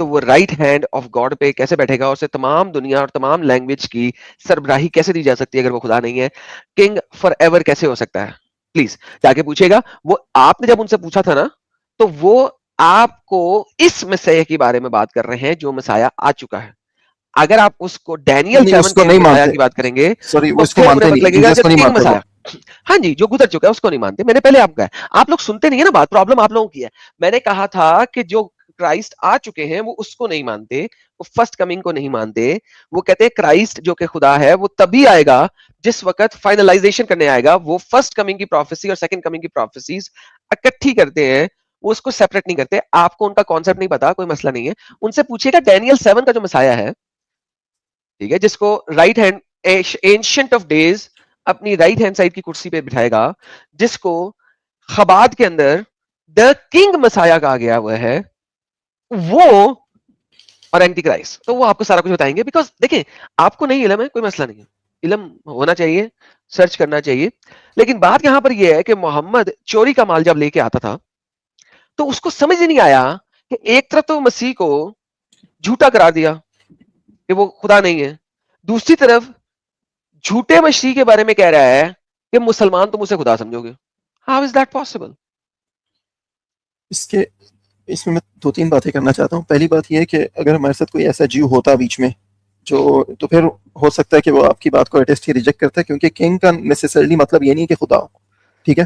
تو وہ right hand of God پہ کیسے بیٹھے گا, اسے تمام دنیا اور تمام لینگویج کی سربراہی کیسے دی جا سکتی ہے اگر وہ خدا نہیں ہے, کنگ فار ایور کیسے ہو سکتا ہے, پلیز جا کے پوچھے گا. وہ آپ نے جب ان سے پوچھا تھا نا, تو وہ آپ کو اس مسیح کے بارے میں بات کر رہے ہیں جو مسیح آ چکا ہے. اگر آپ اس کو ڈینیل نہیں 7 اس کو کے نہیں مسیح مانتے, کی بات کریں گے سوری وہ تو اس کو پھر انہیں مانتے پتہ نہیں, لگے گا جیزس کہ کو نہیں کنگ مانتے وہ. مسیح, ہاں جی, جو گزر چکا ہے اس کو نہیں مانتے. میں نے پہلے آپ کہا, آپ لوگ سنتے نہیں ہے نا بات, پرابلم آپ لوگوں کی ہے. میں نے کہا تھا کہ جو کرائسٹ آ چکے ہیں وہ اس کو نہیں مانتے, وہ فرسٹ کمنگ کو نہیں مانتے. وہ کہتے ہیں کرائسٹ جو کہ خدا ہے وہ تبھی آئے گا جس وقت فائنلائزیشن کرنے آئے گا. وہ فرسٹ کمنگ کی پروفیسی اور سیکنڈ کمنگ کی پروفیسیز اکٹھی کرتے ہیں, وہ اس کو سیپریٹ نہیں کرتے. آپ کو ان کا کانسیپٹ نہیں پتا, کوئی مسئلہ نہیں ہے, ان سے پوچھیے گا ڈینیل 7 کا جو مسایا ہے, ٹھیک ہے, جس کو right hand ancient of days اپنی رائٹ ہینڈ سائڈ کی کرسی پہ بٹھائے گا, جس کو خبات کے اندر دا کنگ مسایا کہا گیا ہوا ہے, وہ اور اینٹی کرائسٹ. تو وہ آپ کو سارا کچھ بتائیں گے. بیکاز دیکھیں, آپ کو نہیں علم ہے, کوئی مسئلہ نہیں ہے, علم ہونا چاہیے, سرچ کرنا چاہیے. لیکن بات یہاں پر یہ ہے کہ محمد چوری کا مال جب لے کے آتا تھا تو اس کو سمجھ نہیں آیا کہ ایک طرف تو مسیح کو جھوٹا قرار دیا کہ وہ خدا نہیں ہے, دوسری طرف جھوٹے مسیح کے بارے میں کہہ رہا ہے کہ مسلمان تم اسے خدا سمجھو گے. How is that possible? اس میں 2-3 باتیں کرنا چاہتا ہوں. پہلی بات یہ ہے کہ اگر ہمارے ساتھ کوئی ایسا جیو ہوتا بیچ میں جو, تو پھر ہو سکتا ہے کہ وہ آپ کی بات کو اٹیسٹ ہی ریجیکٹ کرتا ہے, کیونکہ کنگ کا نیسیسرلی مطلب یہ نہیں کہ خدا ہو, ٹھیک ہے.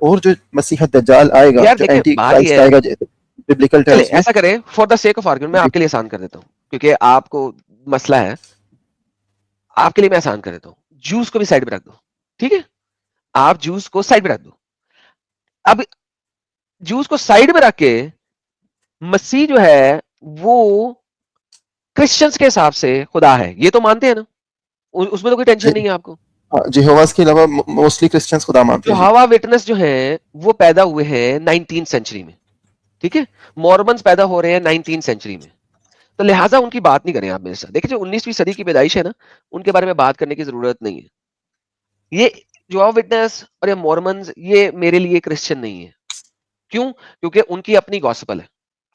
اور جو مسیح دجال آئے گا, یار جو دیکھیں اینٹی بات یہ کرائسٹ ہے, آئے گا ببلیکل چلے ٹرمز میں, ایسا کریں for the sake of argument میں جی آپ کے لیے آسان کر دیتا ہوں, کیونکہ آپ کو مسئلہ ہے, آپ کے لیے میں آسان کر دیتا ہوں. جوس کو بھی سائڈ پہ رکھ دو, ٹھیک ہے, آپ جوس کو سائڈ پہ رکھ دو. اب جوس کو سائڈ میں رکھ کے مسیح جو ہے وہ کرسچنز کے حساب سے خدا ہے, یہ تو مانتے ہیں نا, اس میں تو کوئی ٹینشن نہیں ہے آپ کو. جیہوواز کے علاوہ موسٹلی کرسچنس خدا مانتے جو ہیں. جی ہوا وٹنس جو ہیں وہ پیدا ہوئے ہیں 19 سینچری میں, ٹھیک ہے, مورمنز پیدا ہو رہے ہیں 19 سینچری میں, تو لہٰذا ان کی بات نہیں کریں آپ میرے ساتھ. دیکھیں جو 19ویں صدی کی پیدائش ہے نا, ان کے بارے میں بات کرنے کی ضرورت نہیں ہے. یہ جو وٹنس اور یہ مورمنز یہ میرے لیے کرسچن نہیں ہے. کیوں؟ کیونکہ ان کی اپنی گاسپل ہے,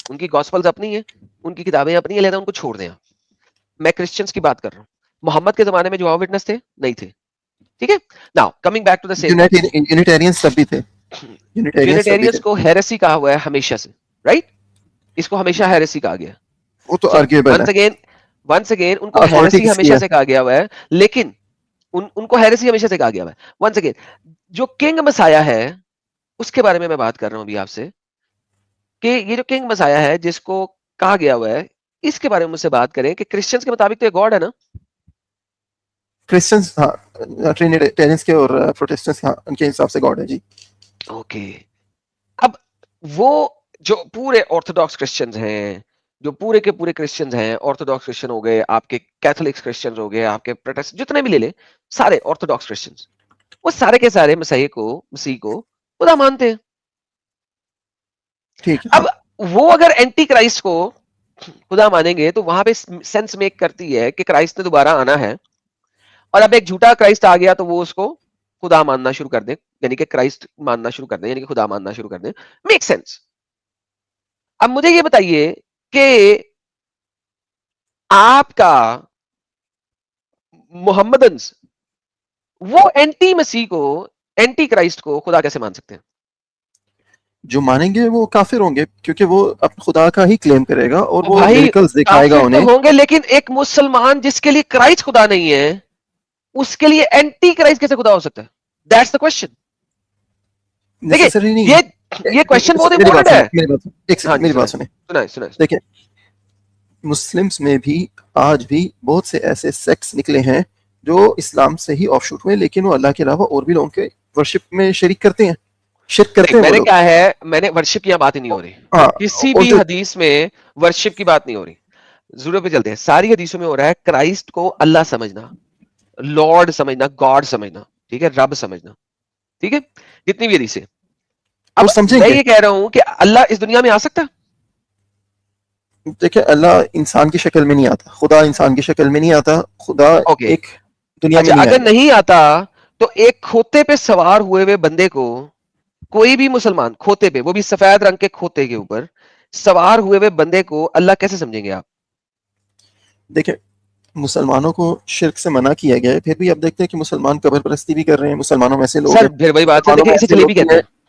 ان کی گاسپلز اپنی ہیں, ان کی کتابیں اپنی ہیں, لہذا ان کو چھوڑ دیں آپ. میں کرسچنز کی بات کر رہا ہوں. محمد کے زمانے میں جو وٹنس تھے نہیں تھے, ٹھیک ہے. Now coming back to the same point, unitarians سب بھی تھے, یونیٹیرینس سب بھی تھے, یونیٹیرینس کو ہیریسی کہا ہوا ہے ہمیشہ سے, رائٹ, اس کو ہمیشہ ہیریسی کہا گیا. وہ تو سو آرگیویبل ہے. ونس اگین ان کو ہیریسی پالیٹکس ہمیشہ کیا سے کہا گیا ہوا ہے, لیکن ان کو ہیریسی ہمیشہ سے کہا گیا ہوا ہے. ونس اگین جو کنگ مسایا ہے اس کے بارے میں بات کر رہا ہوں ابھی آپ سے, کہ یہ جو کنگ مسایا ہے جس کو کہا گیا ہوا ہے, اس کے بارے میں مجھ سے بات کریں کہ کرسچنز کے مطابق تو یہ گاڈ ہے نا. کرسچنس ہاں ٹرینیٹیرینس کے اور پروٹیسٹنٹس ہاں ان کے حساب سے گاڈ ہے. جی اوکے, اب وہ جو پورے آرتھوڈاکس کرسچنز ہیں, جو پورے کے پورے کرسچنز ہیں, آرتھوڈاکس کرسچن ہو گئے, آپ کے کیتھولک کرسچنز ہو گئے, آپ کے پروٹیسٹنٹ جتنے بھی لے لیں, سارے آرتھوڈاکس کرسچنز, وہ سارے کے سارے مسیح کو خدا مانتے ہیں. ٹھیک ہے. اب وہ اگر اینٹی کرائسٹ کو خدا مانیں گے تو وہاں پہ سینس میک کرتی ہے کہ کرائسٹ نے دوبارہ آنا ہے, اور اب ایک جھوٹا کرائسٹ آ گیا تو وہ اس کو خدا ماننا شروع کر دیں, یعنی کہ کرائسٹ ماننا شروع کر دیں, یعنی کہ خدا ماننا شروع کر دیں. Make sense. اب مجھے یہ بتائیے کہ آپ کا محمدنس وہ اینٹی مسیح کو, اینٹی کرائسٹ کو خدا کیسے مان سکتے ہیں؟ جو مانیں گے وہ کافر ہوں گے, کیونکہ وہ اپنے خدا کا ہی کلیم کرے گا اور وہ بھائی میریکلز دکھائے گا کافر تو انہیں. ہوں گے, لیکن ایک مسلمان جس کے لیے کرائسٹ خدا نہیں ہے اس کے لیے اینٹی کرائسٹ کیسے خدا ہو سکتا ہے؟ That's the question. دیکھیں نیسیسری نہیں یہ کوسچن بہت میری بات امپورٹنٹ سنیں, ہے. میری بات ایک ہاں سیکنڈ جی میری بات سنائیں سنیں. سنائیں. دیکھیں مسلمس میں بھی آج بھی بہت سے ایسے سیکٹس نکلے ہیں جو اسلام سے ہی آف شوٹ ہوئے, لیکن وہ اللہ کے علاوہ اور بھی لوگوں کے ورشپ میں شریک کرتے ہیں, شرک کرتے ہیں میں وہ نے لوگ. کہا ہے, میں نے ورشپ کی بات ہی نہیں ہو رہی, ہاں کسی اور بھی جو حدیث میں ورشپ کی بات نہیں ہو رہی. ضرورت پہ چلتے ہیں, ساری حدیثوں میں ہو رہا ہے کرائسٹ کو اللہ سمجھنا, لارڈ سمجھنا, گاڈ سمجھنا, ٹھیک ہے, رب سمجھنا, ٹھیک ہے, جتنی بھی حدیثیں. اب وہ سمجھیں میں گے. یہ کہہ رہا ہوں کہ اللہ اس دنیا میں آ سکتا ہے. دیکھیں اللہ انسان کی شکل میں نہیں آتا, خدا انسان کی شکل میں نہیں آتا, خدا اوکے, ایک دنیا میں اچھا نہیں اگر آئے گا. نہیں آتا تو ایک کھوتے پہ سوار ہوئے ہوئے بندے کو کوئی بھی مسلمان کھوتے پہ, وہ بھی سفید رنگ کے کھوتے کے اوپر سوار ہوئے ہوئے بندے کو اللہ کیسے سمجھیں گے آپ؟ دیکھیں مسلمانوں کو شرک سے منع کیا گیا ہے، پھر بھی اب دیکھتے ہیں کہ مسلمان قبر پرستی بھی کر رہے ہیں، مسلمانوں میں ایسے لوگ سر ہیں، پھر وہی بات ہے، مسلمانوں دیکھیں میں اسے ایسے جلیبی لوگ بھی کہتے ہیں. ہیں.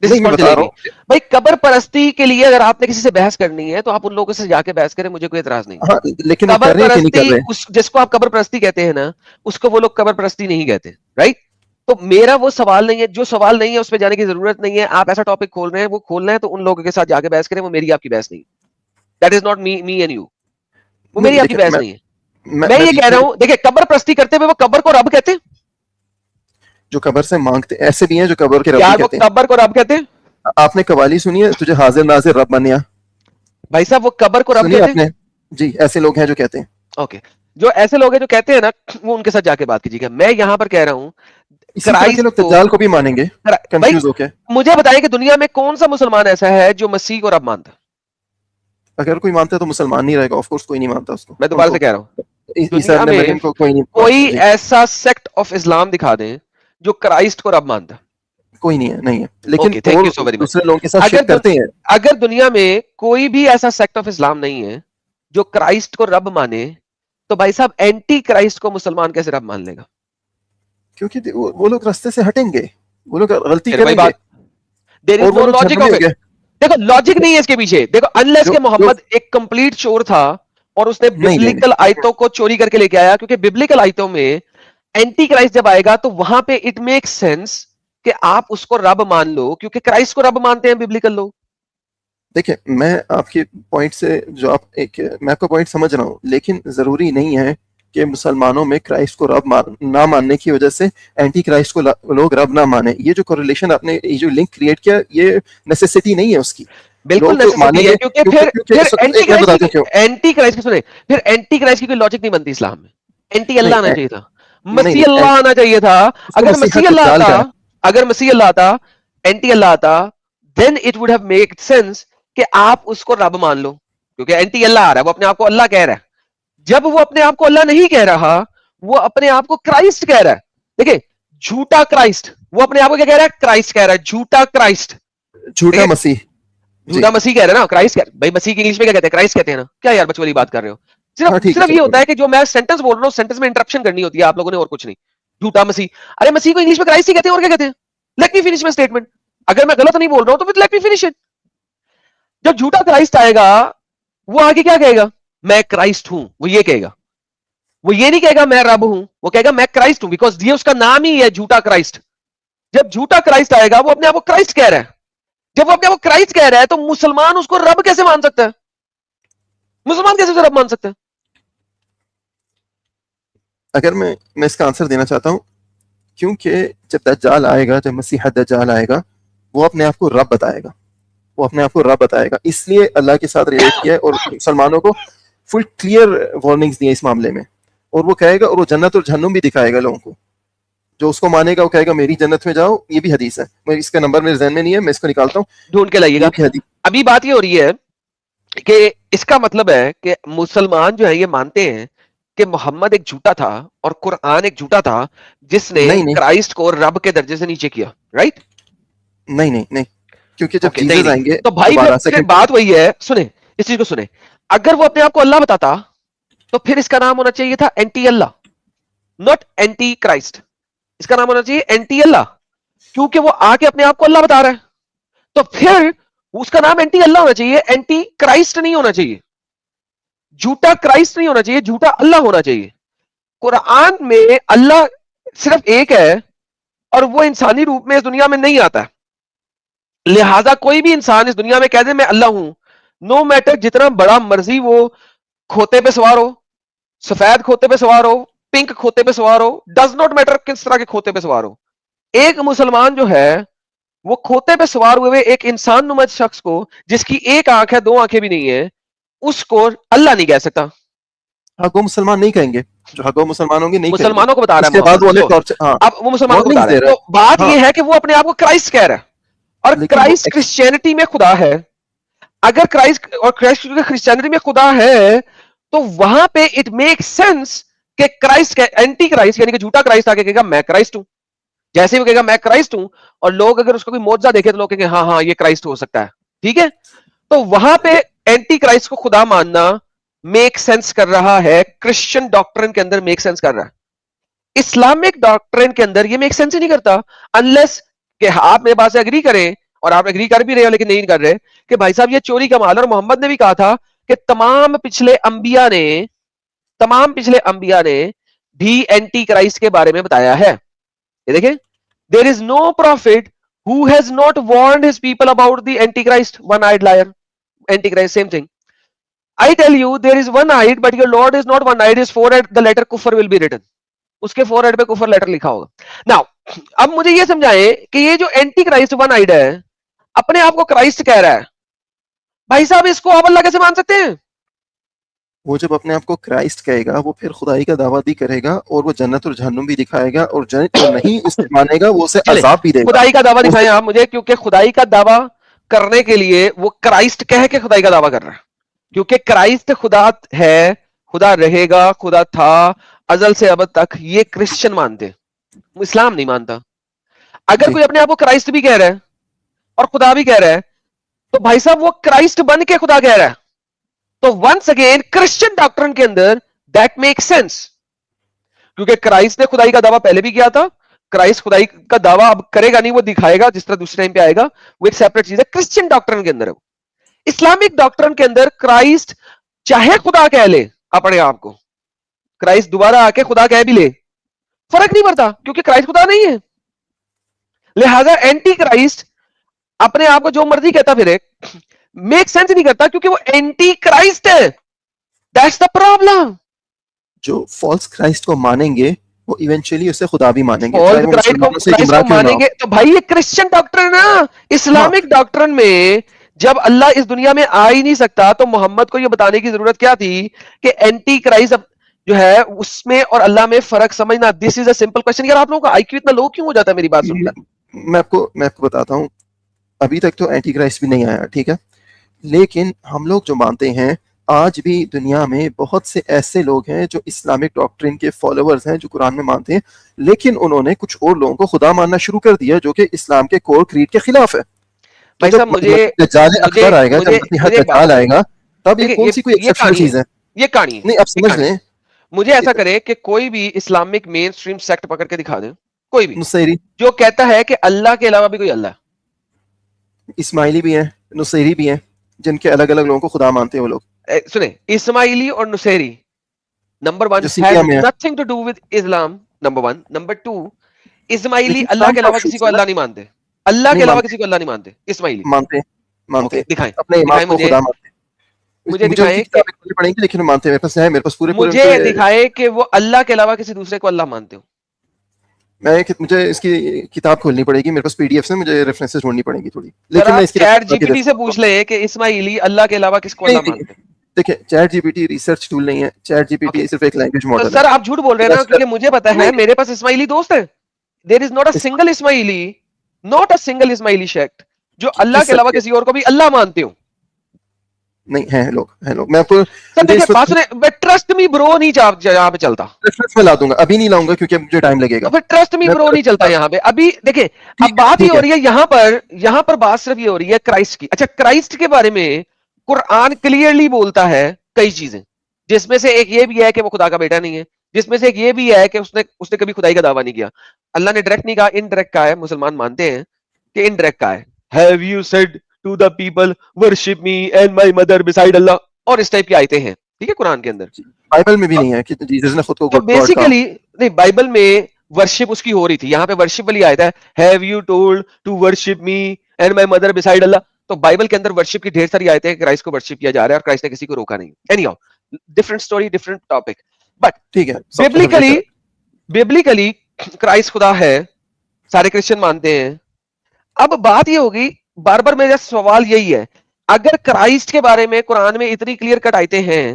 دس نہیں از میں کالڈ بتا رہا جلیبی. ہوں. بھائی قبر پرستی کے لیے اگر آپ نے کسی سے بحث کرنی ہے تو آپ ان لوگوں سے جا کے بحث کریں، مجھے کوئی اعتراض نہیں. ہاں لیکن وہ قبر کر رہے ہیں کہ نہیں کر پرستی رہے ہیں. جس کو آپ قبر پرستی کہتے ہیں نا، اس کو وہ لوگ قبر پرستی نہیں کہتے، رائٹ؟ تو میرا وہ سوال نہیں ہے، جو سوال نہیں ہے اس پہ جانے کی ضرورت نہیں ہے. آپ ایسا ٹاپک کھول رہے ہیں، وہ کھول رہے ہیں تو ان لوگوں کے ساتھ جا کے بحث کریں، وہ میری آپ کی بحث نہیں. That is not me and you. وہ نہیں میری آپ کی دیکھیں بحث میں نہیں ہے. میں میں میں یہ کہہ بیچ رہا میں ہوں، دیکھیں قبر پرستی کرتے ہوئے وہ قبر کو رب کہتے ہیں. جو قبر سے مانگتے ایسے بھی ہیں جو قبر کے رب بھی یار وہ کہتے ہیں. قبر کو رب کہتے ہیں. آپ نے قوالی سنی ہے تجھے حاضر ناظر رب بنیا؟ بھائی صاحب وہ قبر کو رب سنی کہتے آپ ہیں. نے؟ جی ایسے لوگ ہیں جو کہتے ہیں. اوکے. جو ایسے لوگ ہیں جو کہتے ہیں نا، وہ ان کے ساتھ جا کے بات کیجیے گا. میں یہاں پر کہہ رہا ہوں اسی طرح کے کرائسٹ لوگ کو دجال کو بھی مانیں گے بھائی کنفیوز ہو کے. مجھے بتائیں کہ دنیا میں کون سا مسلمان ایسا ہے جو مسیح کو رب مانتا ہے؟ اگر کوئی مانتا ہے تو مسلمان نہیں رہے گا، آف کورس کوئی نہیں مانتا اس کو. میں ان دوبارہ سے کو کہہ رہا ہوں، عیسیٰ دنیا ابن میں مریم کو کوئی نہیں کوئی مانتا. جی ایسا سیکٹ آف اسلام دکھا دیں جو کرائسٹ کو رب مانتا ہے. کوئی نہیں ہے، نہیں ہے، لیکن اوکے، تھینک اور یو سو ویری مچ. دوسرے لوگوں کے ساتھ اگر شرک کرتے ہیں. اگر دنیا میں کوئی بھی ایسا سیکٹ آف اسلام نہیں ہے جو کرائسٹ کو رب مانے، تو بھائی صاحب اینٹی کرائسٹ کو مسلمان کیسے رب مان لے گا؟ کیونکہ وہ لوگ رستے سے ہٹیں گے، وہ لوگ غلطی پھر وہی کریں گے بات، دیر از اور وہ نو لوگ لاجک جہنمی آف ہوں اٹ. گے. دیکھو لاجک دیکھیں نہیں ہے اس کے پیچھے. دیکھو انلیس جو کہ جو محمد ایک کمپلیٹ چور تھا اور اس نے نہیں نہیں ببلیکل آیتوں کو چوری کر کے لے کے آیا، کیونکہ ببلیکل آیتوں میں اینٹی کرائسٹ جب آئے گا تو وہاں پہ اٹ میک سینس کہ آپ اس کو رب مان لو، کیونکہ کرائسٹ کو رب مانتے ہیں ببلیکل لوگ. دیکھیں میں آپ کے پوائنٹ سے جو آپ ایک میں آپ کا پوائنٹ سمجھ رہا ہوں، لیکن ضروری نہیں ہے کہ مسلمانوں میں کرائسٹ کو رب نہ ماننے کی وجہ سے اینٹی کرائسٹ کو لوگ رب نہ مانیں. یہ جو کوریلیشن آپ نے یہ جو لنک کریٹ کیا، یہ نیسیسٹی نہیں ہے اس کی. بالکل لوگ تو مانیں نیسیسٹی ہے، گے کیونکہ کیونکہ پھر اینٹی ایک میں کرائسٹ بتاتا کی ہوں کیوں. اینٹی کرائسٹ کی سنیں، پھر اینٹی کرائسٹ کی کوئی لاجک نہیں بنتی اسلام میں. اینٹی اللہ آنا نہیں چاہیے تھا، نہیں مسیح نہیں اللہ آنا چاہیے تھا. اس کو اگر مسیحا مسیح اللہ دجال آتا، کا ہے. اگر مسیح اللہ آتا، اینٹی اللہ آتا، then it would have make sense کہ آپ اس کو رب مان لو، کیونکہ اینٹی اللہ آ رہا ہے، وہ اپنے آپ کو اللہ کہہ رہا ہے. جب وہ اپنے آپ کو اللہ نہیں کہہ رہا، وہ اپنے آپ کو کرائسٹ کہہ رہا ہے. دیکھیں جھوٹا کرائسٹ، وہ اپنے آپ کو کیا کہہ رہا ہے؟ کرائسٹ کہہ رہا ہے. جھوٹا کرائسٹ، جھوٹا ٹھیک ہے، مسیح. جی جھوٹا مسیح کہہ رہے ہیں نا، کرائسٹ بھائی مسیح کی انگلش میں کیا کہتے ہیں؟ کرائسٹ کہتے ہیں نا. کیا یار بچ والی بات کر رہے ہو؟ ہاں صرف ٹھیک ہے صرف یہ چلو ہوتا ہے کہ جو میں سینٹنس بول رہا ہوں سینٹنس میں انٹرپشن کرنی ہوتی ہے آپ لوگوں نے، اور کچھ نہیں. جھوٹا مسیح، ارے مسیح کو انگلش میں کرائسٹ ہی کہتے ہیں، اور کیا کہتے ہیں؟ Let me finish my statement. اگر میں غلط نہیں بول رہا ہوں تو لیٹ می فنش اٹ. جب جھوٹا کرائسٹ آئے گا، وہ آگے کیا کہے گا؟ میں کرائسٹ ہوں. وہ یہ کہے گا، وہ یہ نہیں کہے گا میں رب ہوں، وہ کہے گا میں کرائسٹ ہوں، بیکاز یہ اس کا نام ہی ہے جھوٹا کرائسٹ. جب جھوٹا کرائسٹ آئے گا، وہ اپنے آپ کو کرائسٹ کہہ رہا ہے. جب وہ اپنے آپ کو کرائسٹ کہہ رہا ہے تو مسلمان اس کو رب کیسے مان سکتا ہے؟ مسلمان کیسے رب مان سکتا ہے؟ اگر میں اس کا آنسر دینا چاہتا ہوں، کیونکہ جب دجال آئے گا، جب مسیح دجال آئے گا، وہ اپنے آپ کو رب بتائے گا، وہ اپنے آپ کو رب بتائے گا. اس لیے اللہ کے ساتھ ریلیٹ کیا ہے اور مسلمانوں کو فل کلیئر وارننگز دی اس معاملے میں. اور وہ کہے گا، اور وہ جنت اور جہنم بھی دکھائے گا لوگوں کو. جو اس کو مانے گا وہ کہے گا میری جنت میں جاؤ. یہ بھی حدیث ہے، میں اس کا نمبر میرے ذہن میں نہیں ہے، میں اس کو نکالتا ہوں. ڈھونڈ کے لائیے گا. یہ بھی حدیث. ابھی بات یہ ہو رہی ہے کہ اس کا مطلب ہے کہ مسلمان جو ہے یہ مانتے ہیں کہ محمد ایک جھوٹا تھا اور قرآن ایک جھوٹا تھا جس نے نہیں نہیں کرائسٹ کو رب کے درجے سے نیچے کیا، رائٹ؟ نہیں نہیں نہیں کیونکہ جب اوکے، نہیں جیزس نہیں. آئیں گے تو بھائی دوبارہ پھر سیکنڈ. بات وہی ہے، سنیں اس چیز کو سنیں. اگر وہ اپنے آپ کو اللہ بتاتا تو پھر اس کا نام ہونا چاہیے تھا اینٹی اللہ، ناٹ اینٹی کرائسٹ. اس کا نام ہونا چاہیے اینٹی اللہ، کیونکہ وہ آ کے اپنے آپ کو اللہ بتا رہا ہے. تو پھر اس کا نام اینٹی اللہ ہونا چاہیے، اینٹی کرائسٹ نہیں ہونا چاہیے. جھوٹا کرائسٹ نہیں ہونا چاہیے، جھوٹا اللہ ہونا چاہیے. قرآن میں اللہ صرف ایک ہے اور وہ انسانی روپ میں اس دنیا میں نہیں آتا ہے. لہذا کوئی بھی انسان اس دنیا میں کہہ دے میں اللہ ہوں، نو میٹر جتنا بڑا مرضی وہ کھوتے پہ سوار ہو، سفید کھوتے پہ سوار ہو، پنک کھوتے پہ سوار ہو، ڈز ناٹ میٹر کس طرح کے کھوتے پہ سوار ہو. ایک مسلمان جو ہے وہ کھوتے پہ سوار ہوئے ایک انسان نما شخص کو جس کی ایک آنکھ ہے، دو آنکھیں بھی نہیں ہے، اس کو اللہ نہیں کہہ سکتا. حق وہ مسلمان نہیں کہیں گے، جو حق وہ مسلمان ہوں گے نہیں کہیں گے. مسلمانوں کو بتا رہا اس ہے کے بعد محمد، وہ سو انہیں ٹارچر. ہاں اب وہ مسلمانوں کو بتا وارننگز رہا ہے. دے رہا تو بات ہے. ہاں یہ ہے کہ وہ اپنے آپ کو کرائسٹ کہہ رہا ہے، اور لیکن وہ کرائسٹ کرسچینٹی میں خدا ہے. اگر کرائسٹ اور کرسچینٹی میں خدا ہے تو وہاں پہ اٹ میک سینس کہ کرائسٹ اینٹی کرائسٹ یعنی کہ جھوٹا کرائسٹ آگے کہے گا میں کرائسٹ ہوں. جیسے وہ کہے گا میں کرائسٹ ہوں، اور لوگ اگر اس کو کوئی معجزہ دیکھے تو لوگ کہیں گے ہاں ہاں یہ کرائسٹ ہو سکتا ہے، ٹھیک ہے. تو وہاں پہ اینٹی کرائسٹ کو خدا ماننا میک سینس کر رہا ہے, کرسچن ڈاکٹرن کے اندر میک سینس کر رہا ہے. اسلامک ڈاکٹرن کے اندر یہ میک سینس ہی نہیں کرتا, انلیس کہ آپ میرے بات سے اگری کریں, اور آپ اگری کر بھی رہے ہو لیکن نہیں کر رہے, کہ بھائی صاحب یہ چوری کا مال, اور محمد نے بھی کہا تھا کہ تمام پچھلے انبیاء نے بھی اینٹی کرائسٹ کے بارے میں بتایا ہے. یہ دیکھیں, there is no prophet who has not warned his people about the antichrist, one-eyed liar, antichrist, same thing. I tell you, there is one-eyed, but your Lord is not one-eyed. His forehead, the letter kufr will be written. اس کے four head پہ کفر letter لکھا ہوگا. Now اب مجھے یہ سمجھائیں کہ یہ جو اینٹی کرائسٹ ون آئیڈ ہے, اپنے آپ کو کرائسٹ کہہ رہا ہے, بھائی صاحب اس کو آپ اللہ کیسے مان سکتے ہیں؟ وہ جب اپنے آپ کو کرائسٹ کہے گا وہ پھر خدائی کا دعویٰ بھی کرے گا, اور وہ جنت اور جہنم بھی دکھائے گا, اور جو نہیں اس سے مانے گا وہ اسے عذاب بھی دے گا. خدائی کا دعویٰ دکھائیں آپ مجھے, کیونکہ خدائی کا دعویٰ کرنے کے لیے وہ کرائسٹ کہہ کے خدائی کا دعویٰ کر رہا ہے, کیونکہ کرائسٹ خدا ہے, خدا رہے گا, خدا تھا ازل سے ابد تک. یہ کرسچن مانتے, اسلام نہیں مانتا. اگر کوئی اپنے آپ کو کرائسٹ بھی کہہ رہا ہے اور خدا بھی کہہ رہا ہے, تو بھائی صاحب وہ کرائسٹ بن کے خدا کہہ رہا ہے. تو ونس اگین کرسچن ڈاکٹرن کے اندر دیٹ میک سینس, کیونکہ کرائسٹ نے خدائی کا دعویٰ پہلے بھی کیا تھا. کرائسٹ خدائی کا دعویٰ اب کرے گا نہیں, وہ دکھائے گا جس طرح دوسرے ٹائم پہ آئے گا, وہ ایک سیپریٹ چیز ہے. کرسچن ڈاکٹرن کے اندر ہے. اسلامک ڈاکٹرن کے اندر کرائسٹ چاہے خدا کہہ لے اپنے آپ کو, کرائسٹ دوبارہ آ کے خدا کہہ بھی لے, فرق نہیں پڑتا, کیونکہ کرائسٹ خدا نہیں ہے. لہذا اینٹی کرائسٹ اپنے آپ کو جو مرضی کہتا پھرے, میک سینس نہیں کرتا, کیونکہ وہ اینٹی کرائسٹ ہے. That's the problem. جو فالس کرائسٹ کو مانیں گے وہ ایونچولی اسے خدا بھی مانیں گے, فالس کرائسٹ کو مانیں گے. تو بھائی یہ کرسچن ڈاکٹرن ہے. اسلامک ڈاکٹرن میں جب اللہ اس دنیا میں آ ہی نہیں سکتا, تو محمد کو یہ بتانے کی ضرورت کیا تھی کہ اینٹی کرائسٹ جو ہے اس میں اور اللہ میں فرق سمجھنا. دس از اے سمپل کوسچن. یار آپ لوگوں کا آئی کیو اتنا لو کیوں ہو جاتا ہے میری بات سن کر؟ میں آپ کو بتاتا ہوں, ابھی تک تو اینٹی کرائسٹ بھی نہیں آیا, ٹھیک ہے, لیکن ہم لوگ جو مانتے ہیں آج بھی دنیا میں بہت سے ایسے لوگ ہیں جو اسلامک ڈاکٹرن کے فالوورز ہیں, جو قرآن میں مانتے ہیں, لیکن انہوں نے کچھ اور لوگوں کو خدا ماننا شروع کر دیا جو کہ اسلام کے کور کریڈ کے خلاف ہے. بھائی صاحب مجھے دجال اکبر آئے گا, جب مسیح دجال آئے گا, تب یہ کون سی کوئی ایکسپشنل چیز ہے؟ یہ کہانی ہے. نہیں اب سمجھ لیں, مجھے ایسا کرے کہ کوئی بھی اسلامک مین سٹریم سیکٹ پکڑ کے دکھا دیں, کوئی بھی نصیری جو کہتا ہے کہ اللہ کے علاوہ بھی کوئی اللہ ہے. اسماعیلی بھی ہیں, نصیری بھی ہیں, جن کے الگ الگ لوگوں کو خدا مانتے ہیں وہ لوگ. سنیں, اسماعیلی اور نصیری number 1 has nothing to do with Islam, number 1. Number 2, اسماعیلی اللہ کے علاوہ کسی کو اللہ نہیں مانتے. اللہ کے علاوہ کسی کو اللہ نہیں مانتے. اسماعیلی مانتے دکھائیں اپنے امام کو خدا مانتے. مجھے دکھائیں پڑھیں گے لیکن مانتے ہیں, میرے پاس ہے, میرے پاس پورے مجھے دکھائے کہ وہ اللہ کے علاوہ کسی دوسرے کو اللہ مانتے ہو. مجھے اس کی کتاب کھولنی پڑے گی, میرے پاس پی ڈی ایف سے مجھے ریفرنسز ڈھونڈنی پڑیں گی تھوڑی, لیکن میں اس کی چیٹ جی پی ٹی سے پوچھ لیں کہ اسماعیلی اللہ کے علاوہ کس کو اللہ مانتے ہیں. دیکھیں chat G P T research tool نہیں ہے, چیٹ جی پی ٹی صرف ایک لینگویج ماڈل ہے. سر آپ جھوٹ بول رہے ہیں نا, کیونکہ مجھے پتا ہے میرے پاس اسماعیلی دوست ہیں. There is not a single اسماعیلی, ناٹ اے سنگل اسماعیلی شیکٹ جو اللہ کے علاوہ کسی اور کو بھی اللہ مانتے ہو. نہیں ہیں لوگ میں آپ کو ٹرسٹ می برو نہیں یہاں پہ چلتا. ریفرنس میں لا دوں گا, ابھی نہیں لاؤں گا کیونکہ مجھے ٹائم لگے گا. ٹرسٹ می برو نہیں چلتا یہاں پہ ابھی. دیکھیں اب بات یہ ہو رہی ہے یہاں پر بات صرف یہ ہو رہی ہے کرائسٹ کی. اچھا, کرائسٹ کے بارے میں قرآن کلیئرلی بولتا ہے کئی چیزیں, جس میں سے ایک یہ بھی ہے کہ وہ خدا کا بیٹا نہیں ہے, جس میں سے ایک یہ بھی ہے کہ اس نے کبھی خدائی کا دعویٰ نہیں کیا. اللہ نے ڈائریکٹ نہیں کہا, انڈائریکٹ کہا ہے. مسلمان مانتے ہیں کہ انڈائریکٹ کہا ہے, have you said to the people worship me and my mother beside اللہ, اور اس ٹائپ کی آیتیں ہیں, ٹھیک ہے, قرآن کے اندر. بائبل میں بھی نہیں ہے کہ جیسس نے خود کو گاڈ کہا. بیسیکلی نہیں, بائبل میں ورشپ اس کی ہو رہی تھی. یہاں پہ ورشپ والی آیت ہے, have you told to worship me and my mother beside اللہ. تو بائبل کے اندر ورشپ کی ڈھیر ساری آیتیں ہیں, کرائسٹ کو ورشپ کیا جا رہا ہے اور کرائسٹ نے کسی کو روکا نہیں. Any how, different story, different topic. But ٹھیک ہے, بیبلیکلی کرائسٹ خدا ہے, سارے کرسچن مانتے ہیں. اب بات یہ ہوگی, بار بار میرا سوال یہی ہے, اگر کرائسٹ کے بارے میں قرآن میں اتنی کلیئر کٹ آیتیں ہیں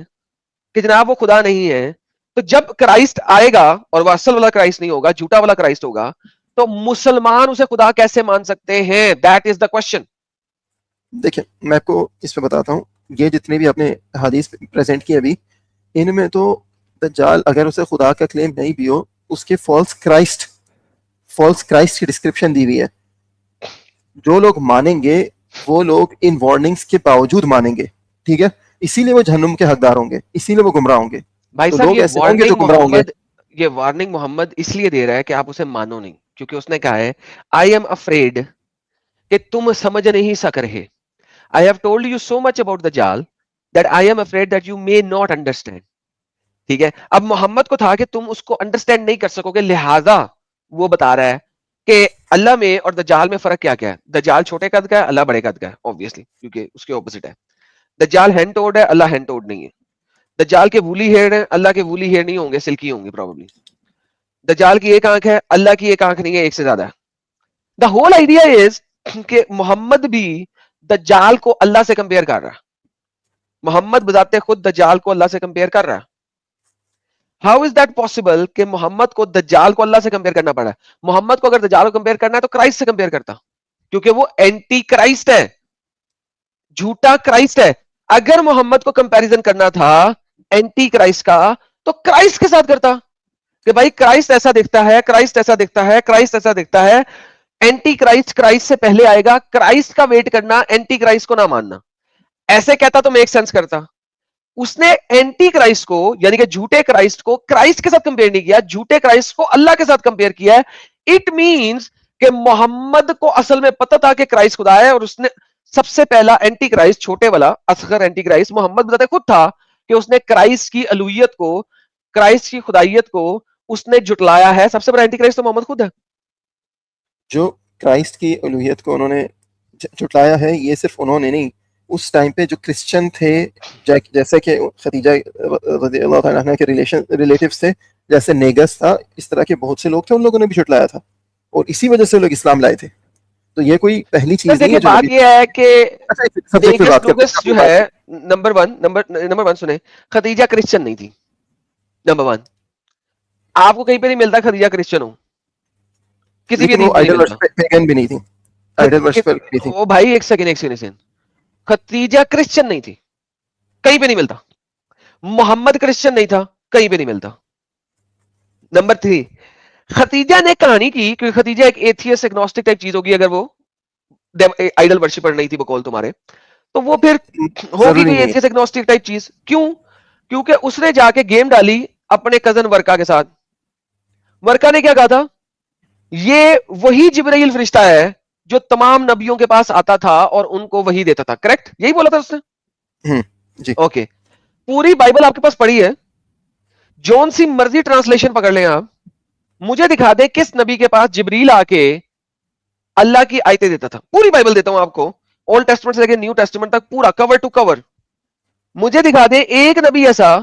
کہ جناب وہ خدا نہیں ہے, تو جب کرائسٹ آئے گا اور وہ اصل والا کرائسٹ نہیں ہوگا, جھوٹا والا کرائسٹ ہوگا, تو مسلمان اسے خدا کیسے مان سکتے ہیں؟ That is the question. دیکھیں میں آپ کو اس پہ بتاتا ہوں, یہ جتنے بھی آپ نے حدیث پریزنٹ کی ابھی, ان میں تو دجال اگر اسے خدا کا کلیم نہیں بھی ہو, اس کے فالس کرائسٹ کی ڈسکرپشن دی ہوئی ہے. جو لوگ مانیں گے وہ لوگ ان وارننگز کے باوجود مانیں گے, ٹھیک ہے, اسی لیے وہ جہنم کے حقدار ہوں گے, اسی لیے وہ گمراہ ہوں گے. بھائی تو صاحب لوگ ایسے ہوں گے جو گمراہ ہوں گے. یہ وارننگ محمد اس لیے دے رہا ہے کہ آپ اسے مانو نہیں, کیونکہ اس نے کہا ہے آئی ایم افریڈ کہ تم سمجھ نہیں سک رہے. I have told you so much about the جال that I am afraid that you may not understand. ٹھیک ہے, اب محمد کو تھا کہ تم اس کو انڈرسٹینڈ نہیں کر سکو گے, لہذا وہ بتا رہا ہے کہ اللہ میں اور دجال میں فرق کیا کیا ہے. دجال چھوٹے قد کا ہے, اللہ بڑے قد کا ہے, obviously کیونکہ اس کے اپوزٹ ہے. دجال ہینڈ ٹوڈ ہے, اللہ ہینڈ ٹوڈ نہیں ہے. دجال کے وولی ہیئر ہیں, اللہ کے وولی ہیئر نہیں ہوں گے, سلکی ہوں گے پروبلی. دجال کی ایک آنکھ ہے, اللہ کی ایک آنکھ نہیں ہے, ایک سے زیادہ ہے. دا ہول آئیڈیا از کہ محمد بھی دجال کو اللہ سے کمپیئر کر رہا. محمد بذات خود دجال کو اللہ سے کمپیئر کر رہا. ہاؤ از دیٹ پاسبل کہ محمد کو دجال کو اللہ سے کمپیئر کرنا پڑا؟ محمد کو اگر دجال کو کمپیئر کرنا ہے تو کرائسٹ سے کمپیئر کرتا, کیونکہ وہ اینٹی کرائسٹ ہے, جھوٹا کرائسٹ ہے. اگر محمد کو کمپیریزن کرنا تھا اینٹی کرائسٹ کا تو کرائسٹ کے ساتھ کرتا کہ بھائی کرائسٹ ایسا دکھتا ہے, کرائسٹ ایسا دکھتا ہے, کرائسٹ ایسا دکھتا ہے. اینٹی کرائسٹ کرائسٹ سے پہلے آئے گا, کرائسٹ کا ویٹ کرنا, اینٹی کرائسٹ کو نہ ماننا. ایسے کہتا تو میک سینس کرتا. اس نے اینٹی کرائسٹ کو یعنی کہ جھوٹے کرائسٹ کو کرائسٹ کے ساتھ کمپیئر نہیں کیا, جھوٹے کرائسٹ کو اللہ کے ساتھ کمپیئر کیا ہے. اٹ مینس کہ محمد کو اصل میں پتا تھا کہ کرائسٹ خدا ہے, اور اس نے سب سے پہلا اینٹی کرائسٹ, چھوٹے والا اصغر اینٹی کرائسٹ محمد بتاتے خود تھا کہ اس نے کرائسٹ کی الوہیت کو, کرائسٹ کی خدائیت کو اس نے جھٹلایا ہے. سب سے بڑا اینٹی کرائسٹ تو محمد خود ہے. جو کرائسٹ کی الوہیت کو انہوں نے جھٹلایا ہے, یہ صرف انہوں نے نہیں, اس ٹائم پہ جو کرسچن تھے, جیسے کہ خدیجہ رضی اللہ تعالیٰ عنہا کے ریلیٹیوز تھے, جیسے نیگس تھا, اس طرح کے بہت سے لوگ تھے, ان لوگوں نے بھی جھٹلایا تھا, اور اسی وجہ سے لوگ اسلام لائے تھے. تو یہ کوئی پہلی چیز نہیں ہے. بات یہ ہے کہ سبجیکٹ پہ بات کرتے ہیں جو ہے نمبر ون سنیں, خدیجہ کرسچن نہیں تھی. نمبر ون, آپ کو کہیں پہ نہیں ملتا خدیجہ کرسچن ہو, کسی بھی لیکن وہ حدیث میں آئیڈل نہیں ملتا. پیگن بھی نہیں تھی, آئیڈل ورشپر نہیں تھی. وہ بھائی ایک سیکنڈ, خدیجہ کرسچن نہیں تھی, کہیں پہ نہیں ملتا. محمد کرسچن نہیں تھا, کہیں پہ نہیں ملتا. نمبر 3, خدیجہ نے کہانی کی کیونکہ خدیجہ ایک ایتھیسٹ ایگنوسٹک ٹائپ چیز ہوگی, اگر وہ آئیڈل ورشپر نہیں تھی بقول تمہارے, تو وہ پھر ہوگی کوئی ایتھیسٹ ایگنوسٹک ٹائپ چیز. کیوں؟ کیونکہ اس نے جا کے گیم ڈالی اپنے کزن ورکا کے ساتھ. ورکا نے کیا کہا تھا, یہ وہی جبرائیل فرشتہ ہے جو تمام نبیوں کے پاس آتا تھا اور ان کو وہی دیتا تھا. کریکٹ, یہی بولا تھا اس نے. اوکے, پوری بائبل آپ کے پاس پڑھی ہے, جون سی مرضی ٹرانسلیشن پکڑ لیں آپ, مجھے دکھا دیں کس نبی کے پاس جبریل آ کے اللہ کی آیتیں دیتا تھا. پوری بائبل دیتا ہوں آپ کو, اولڈ ٹیسٹمنٹ سے لے کے نیو ٹیسٹمنٹ تک پورا کور ٹو کور. مجھے دکھا دیں ایک نبی ایسا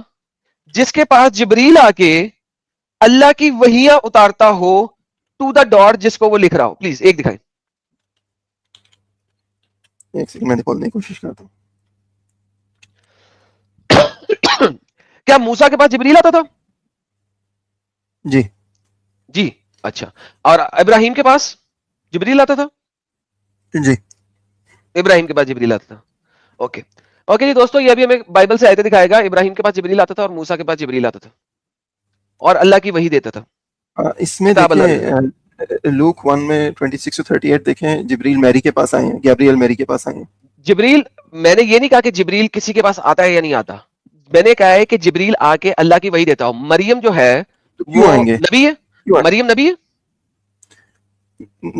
جس کے پاس جبریل آ کے اللہ کی وحیاں اتارتا ہو ٹو دا ڈاٹ جس کو وہ لکھ رہا ہو. پلیز ایک دکھائیں. ایک سیکنڈ میں نکالنے کی کوشش کرتا ہوں. کیا موسیٰ کے پاس جبریل آتا تھا؟ جی جی, اچھا. اور ابراہیم کے پاس جبریل آتا تھا؟ جی ابراہیم کے پاس جبریل آتا تھا. اوکے اوکے جی دوستو, یہ ابھی ہمیں بائبل سے آیتیں دکھائے گا. ابراہیم کے پاس جبریل آتا تھا اور موسیٰ کے پاس جبریل آتا تھا اور اللہ کی وحی دیتا تھا. اس میں دیکھیں لوک 1 میں 26-38 دیکھیں, جبریل میری کے پاس آئے ہیں, گیبریل میری کے پاس آئے ہیں. جبریل, میں نے یہ نہیں کہا کہ جبریل کسی کے پاس آتا ہے یا نہیں آتا, میں نے کہا ہے کہ جبریل آ کے اللہ کی وحی دیتا ہو. مریم جو ہے وہ نبی ہے, مریم نبی ہے.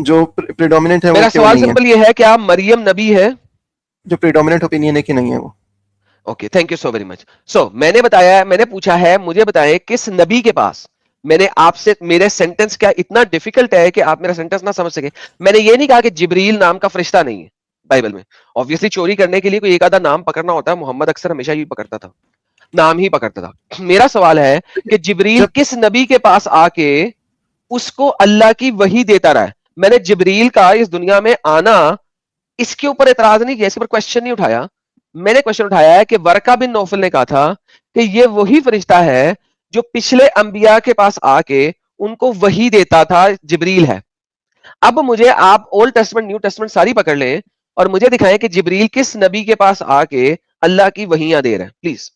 جو پریڈومیننٹ ہے میرا سوال سمپل یہ ہے, کیا مریم نبی ہے؟ جو پریڈومیننٹ اوپینین ہے کہ نہیں ہے وہ. Okay, thank you so very much. So میں نے بتایا, میں نے پوچھا ہے مجھے بتائیں کس نبی کے پاس. میں نے آپ سے, میرے سینٹنس کیا اتنا ڈیفیکلٹ ہے کہ آپ میرا سینٹنس نہ سمجھ سکے. میں نے یہ نہیں کہا کہ جبریل نام کا فرشتہ نہیں ہے بائبل میں. obviously چوری کرنے کے لیے کوئی ایک آدھا نام پکڑنا ہوتا ہے, محمد اکثر ہمیشہ ہی پکڑتا تھا, نام ہی پکڑتا تھا. میرا سوال ہے کہ جبریل کس نبی کے پاس آ کے اس کو اللہ کی وحی دیتا رہا ہے. میں نے جبریل کا اس دنیا میں آنا اس کے اوپر اعتراض نہیں کیا, اس پر کوشچن نہیں اٹھایا. میں نے کوشچن اٹھایا ہے کہ ورقہ بن نوفل نے کہا تھا کہ یہ وہی فرشتہ ہے جو پچھلے انبیاء کے پاس آ کے ان کو وحی دیتا تھا, جبریل ہے. اب مجھے آپ اولڈ ٹیسٹمنٹ نیو ٹیسٹمنٹ ساری پکڑ لیں اور مجھے دکھائیں کہ جبریل کس نبی کے پاس آ کے اللہ کی وحیاں دے رہے ہیں. پلیز.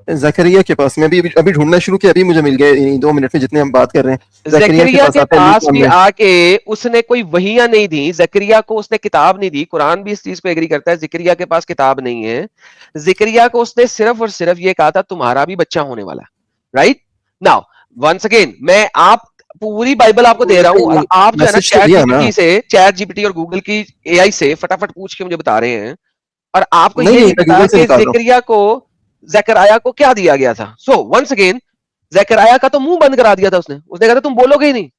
زکریا کے پاس میں ابھی ڈھونڈنا شروع کیا, ابھی مجھے مل گئے 2 منٹ میں جتنے ہم بات کر رہے ہیں. زکریا کے آتا ہے پاس لوک بھی میں. آ کے اس نے کوئی وحیاں نہیں دی, زکریا کو اس نے کتاب نہیں دی. قرآن بھی اس چیز پہ ایگری کرتا ہے, زکریا کے پاس کتاب نہیں ہے. زکریا کو اس نے صرف اور صرف یہ کہا تھا تمہارا بھی بچہ ہونے والا ہے. رائٹ ناؤ ونس اگین میں آپ پوری بائبل آپ کو دے رہا ہوں, اور آپ جو ہے نا میسج تو دیا نا. چیٹ جی پی ٹی اور گوگل کی اے آئی سے فٹافٹ پوچھ کے مجھے بتا رہے ہیں, اور آپ کو نہیں یہ نہیں نہیں میں پتا گوگل سے کہ نکال رہا ہوں. زکریا کو زکریا کو کیا دیا گیا تھا. سو ونس اگین زکریا کا تو منہ بند کرا دیا تھا اس نے کہا تھا تم بولو گے ہی نہیں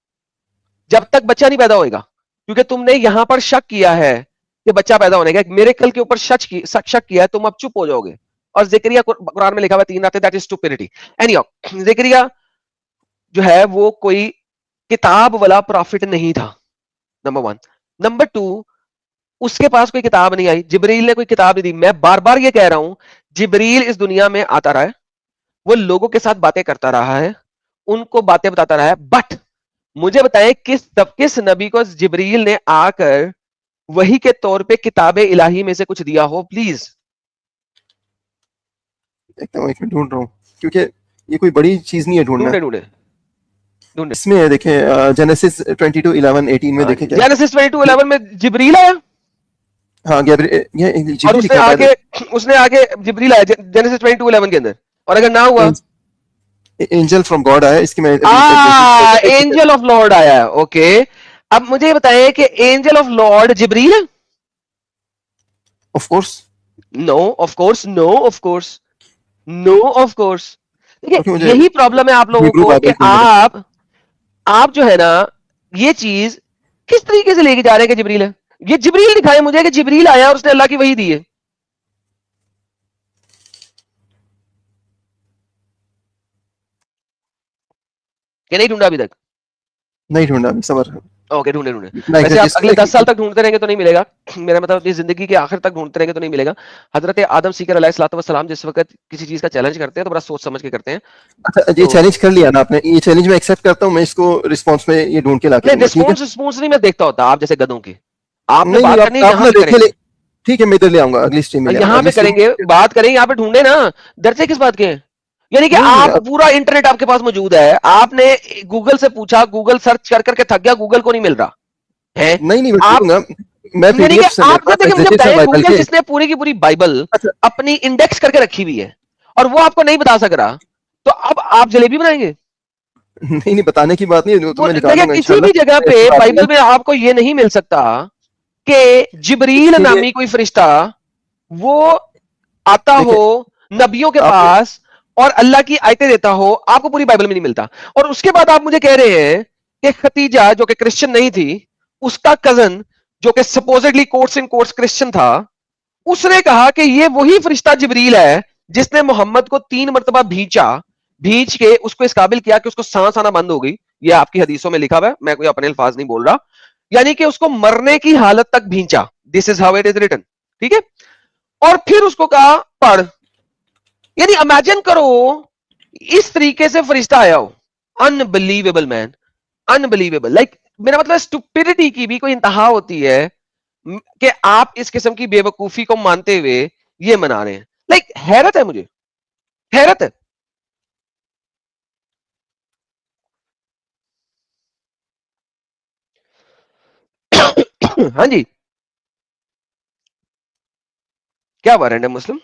جب تک بچہ نہیں پیدا ہوئے گا, کیونکہ تم نے یہاں پر شک کیا ہے کہ بچہ پیدا ہونے کا, ایک میریکل کے اوپر شک کیا ہے, تم اب چپ ہو جاؤ گے. اور زکریا قرآن میں لکھا ہوا 3 راتیں, that is stupidity. Anyhow زکریا جو ہے وہ کوئی کتاب والا پروفٹ نہیں تھا, نمبر 1. نمبر 2, اس کے پاس کوئی کتاب نہیں آئی, جبریل نے کوئی کتاب نہیں دی. میں بار بار یہ کہہ رہا ہوں, جبریل اس دنیا میں آتا رہا ہے, وہ لوگوں کے ساتھ باتیں کرتا رہا ہے, ان کو باتیں بتاتا رہا ہے, بٹ مجھے بتائیں کس نبی کو جبریل نے آ کر وہی کے طور پہ کتاب الہی میں سے کچھ دیا ہو, پلیز. دیکھتا ہوں, ایک منٹ ڈھونڈ رہا ہوں, کیونکہ یہ کوئی بڑی چیز نہیں ہے ڈھونڈنا. ڈھونڈے اس میں دیکھیں جینیسس 22:11-18 میں دیکھیں کیا. جینیسس 22:11 میں جبریل آیا, ہاں یہ اور جبریل اس نے لکھا ہے اس نے آگے جبریل آیا جینیسس 22:11 کے اندر, اور اگر نہ ہوا اینجل فرام گاڈ آیا. اس کی میں اینجل آف لارڈ آیا. اوکے, اب مجھے یہ بتائیں کہ اینجل آف لارڈ جبریل ہے؟ Of course no of course, no of course, no of course. مجھے یہی پرابلم ہے آپ لوگوں ہیبرو کو کہ بائبل کھولنے دیں. آپ جو ہے نا یہ چیز کس طریقے سے لے کے جا رہے ہیں کہ جبریل ہے. یہ جبریل دکھائے مجھے کہ جبریل آیا اور اس نے اللہ کی وحی دی ہے. کہ نہیں ڈھونڈا ابھی تک؟ نہیں ڈھونڈا ابھی, صبر. اوکے ڈھونڈے ویسے آپ اگلے 10 سال تک ڈھونڈتے رہیں گے تو نہیں ملے گا. میرا مطلب اپنی زندگی کے آخر تک ڈھونڈتے رہیں گے تو نہیں ملے گا. حضرت آدم سیکر علیہ الصلوۃ والسلام جس وقت کسی چیز کا چیلنج کرتے ہیں تو بڑا سوچ سمجھ کے کرتے ہیں. اچھا یہ چیلنج کر لیا نا آپ نے, یہ چیلنج میں ایکسیپٹ کرتا ہوں, میں اس کو رسپانس میں یہ ڈھونڈ کے لا کے دوں گا. ٹھیک ہے, رسپانس نہیں میں دیکھتا ہوتا آپ جیسے گدوں کی. آپ نے نہیں بات نہیں کرنی آپ یہاں نے پہ دیکھے کریں گے, ٹھیک ہے, میں ادھر لے آؤں گا, اگلی اسٹریم میں لے آؤں گا. یہاں پہ کریں گے, بات کریں گے, یہاں پہ ڈھونڈے نا. ڈرتے کس بات کے ہیں؟ یعنی کہ نہیں آپ پورا انٹرنیٹ آپ کے پاس موجود ہے, آپ نے گوگل سے پوچھا, گوگل سرچ کر کے تھک گیا, گوگل کو نہیں مل رہا ہے. نہیں میں آپ ڈھونڈوں گا, میں پی ڈی یعنی کہ ایف سے میرے آپ پاس دیکھیں مجھے ایگزیکٹو بتائیں, بائبل گوگل کے. جس نے پوری کی پوری بائبل اچھا اپنی انڈیکس کر کے رکھی ہوئی ہے اور وہ آپ کو نہیں بتا سک رہا, تو اب آپ جلیبی بنائیں گے؟ نہیں بتانے کی بات نہیں, تو میں نکال دیکھیں لوں گا کسی انشاءاللہ. بھی جگہ پہ ایسی بات نہیں بائبل ہے, میں آپ کو یہ نہیں مل سکتا کہ اس جبریل کے لیے نامی کوئی فرشتہ وہ آتا دیکھیں ہو نبیوں کے آپ پاس اور اللہ کی آیتیں دیتا ہو, آپ کو پوری بائبل میں نہیں ملتا. اور اس کے بعد آپ مجھے کہہ رہے ہیں کہ ختیجہ جو کہ کرسچن نہیں تھی, اس کا کزن جو کہ supposedly quotes in quotes Christian تھا, اس نے کہا کہ یہ وہی فرشتہ جبریل ہے جس نے محمد کو 3 مرتبہ بھیج کے اس کو اس قابل کیا کہ اس کو سانس آنا بند ہو گئی. یہ آپ کی حدیثوں میں لکھا ہوا ہے, میں کوئی اپنے الفاظ نہیں بول رہا. یعنی کہ اس کو مرنے کی حالت تک بھیجا. This is how it is written. ٹھیک ہے, اور پھر اس کو کہا پڑھ. یعنی امیجن کرو اس طریقے سے فرشتہ آیا ہو. انبلیویبل مین, انبلیویبل. لائک میرا مطلب اسٹوپڈیٹی کی بھی کوئی انتہا ہوتی ہے کہ آپ اس قسم کی بے وقوفی کو مانتے ہوئے یہ منا رہے ہیں. لائک حیرت ہے, مجھے حیرت ہے. ہاں جی, کیا ہوا رینڈم مسلم؟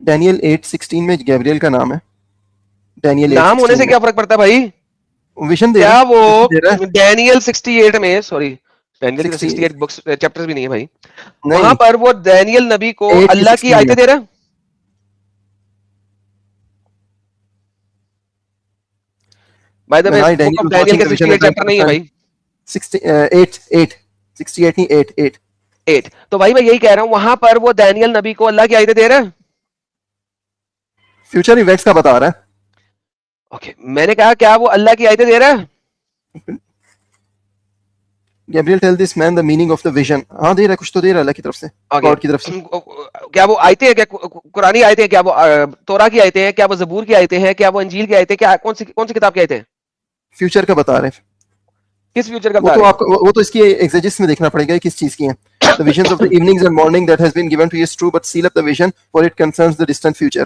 ڈینیل 8:16 میں گیبریل کا نام ہے. ڈینیل نام ہونے 8:16 سے میں کیا فرق پڑتا ہے بھائی؟ ویژن دے رہا کیا ہے, وہ ویژن دے رہا ہے. ڈینیل 68 میں, سوری ڈینیل 60 68 بکس چیپٹرز بھی نہیں ہے بھائی, وہاں نہیں پر وہ ڈینیل نبی کو 8 کی اللہ کی 16 آیتیں میں. دے رہا ہے. By the way Hi, book Daniel of was Daniel watching کے the vision 68 at time chapter for the نہیں ہے sun. بھائی. 68 نہیں 8. 8 تو بھائی میں یہی کہہ رہا ہوں, وہاں پر وہ ڈینیل نبی کو اللہ کی آیتیں دے رہا ہے. فیوچر ایونٹس کا بتا رہا ہے. اوکے, میں نے کہا کیا وہ اللہ کی آیتیں دے رہا ہے؟ Gabriel tell this man the meaning of the vision. ہاں دے رہا ہے, کچھ تو دے رہا ہے اللہ کی طرف سے, گاڈ کی طرف سے. کیا وہ آیتیں ہیں, کیا قرآنی آیتیں ہیں, کیا وہ توراہ کی آیتیں ہیں, کیا وہ زبور کی آیتیں ہیں, کیا وہ انجیل کی آیتیں, کیا کون سی کتاب کی آیتیں ہیں؟ فیوچر کا بتا رہے ہیں. کس فیوچر کا وہ بتا تو رہے آپ وہ تو اس کی ایگزیجس میں دیکھنا پڑے گا کس چیز کی ہیں. The visions of the evenings and morning that has been given to you is true, but seal up the vision, for it concerns the distant future.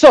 So,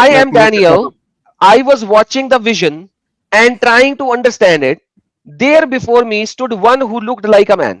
I am Daniel, I was watching the vision and trying to understand it. There before me stood one who looked like a man.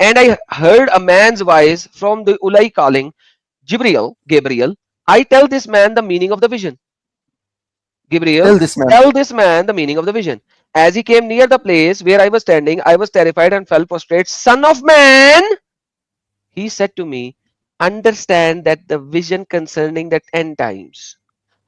And I heard a man's voice from the ulai calling, Gabriel, I tell this man the meaning of the vision. Gabriel, tell this man the meaning of the vision. As he came near the place where I was standing, I was terrified and fell prostrate. Son of man, he said to me, understand that the vision concerning that end times.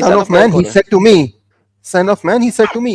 Son of man, he said to me. Son of man, he said to me.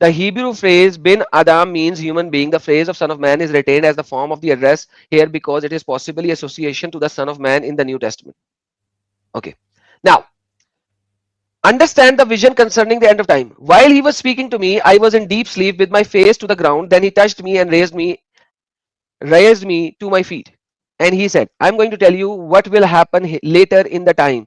The Hebrew phrase bin Adam means human being. The phrase of son of man is retained as the form of the address here because it is possibly association to the son of man in the New Testament. Okay. Now, understand the vision concerning the end of time. While he was speaking to me, I was in deep sleep with my face to the ground. Then he touched me and raised me to my feet. And he said, I'm going to tell you what will happen later in the time.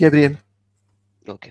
Gabriel. Okay,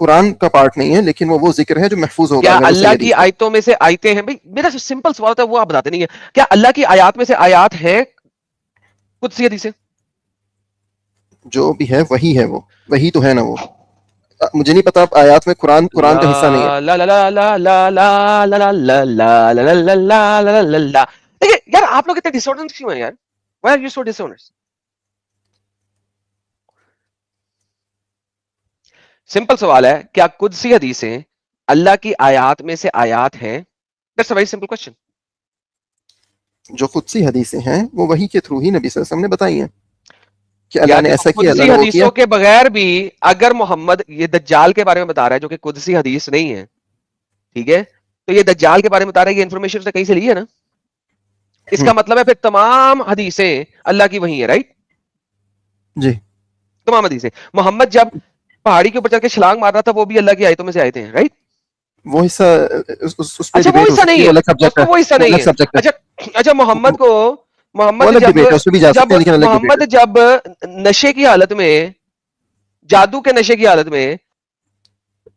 قرآن کا part نہیں ہے لیکن وہ ذکر ہے جو محفوظ ہوگا کیا اگر وہ اللہ صحیح کی حدیث ہے. آیتوں میں سے آیتیں ہیں؟ بھائی میرا سمپل سوال تھا وہ آپ بتاتے نہیں ہیں. کیا اللہ کی آیات میں سے آیات ہیں قدسی حدیثیں؟ جو بھی ہے وہی ہے، وہ وہی تو ہے نا. وہ مجھے نہیں پتا آیات میں قرآن کا حصہ نہیں ہے. لا لا لا لا لا لا لا لا لا لا لا لا لا لا لا لا. دیکھیں یار آپ لوگ اتنے ڈس آرڈر کیوں ہیں یار؟ Why are you so dishonest? Simple سوال ہے، کیا قدسی حدیثیں اللہ کی آیات میں سے آیات ہیں؟ That's a very simple question. جو قدسی حدیثیں ہیں وہ وہی کے تھرو ہی نبی صلی اللہ علیہ وسلم نے بتائی ہیں کہ اللہ یار نے دیکھو ایسا کیا، اللہ قدسی نے وہ کیا. حدیثوں کے بغیر بھی اگر محمد یہ دجال کے بارے میں بتا رہا ہے جو کہ قدسی حدیث نہیں ہے، ٹھیک ہے، تو یہ دجال کے بارے میں بتا رہا ہے، یہ انفارمیشن سے کہیں سے لی ہے نا. اس کا مطلب ہے پھر تمام حدیثیں اللہ کی وہی ہیں، رائٹ؟ جی تمام حدیثیں. محمد جب پہاڑی کے اوپر چل کے چھلانگ مار رہا تھا وہ بھی اللہ کی آیتوں میں سے آئے تھے، رائٹ؟ وہ حصہ اس پہ اچھا وہ ڈیبیٹ ہو حصہ سکتی نہیں ہے، ہے، وہ الگ اس سبجیکٹ کو ہے، وہ حصہ وہ نہیں الگ ہے. سبجیکٹ ہے. اچھا محمد کو وہ الگ ڈیبیٹ ہے، اس پہ بھی جا سکتے ہیں لیکن الگ ڈیبیٹ محمد ہے. جب نشے کی حالت میں، جادو کے نشے کی حالت میں،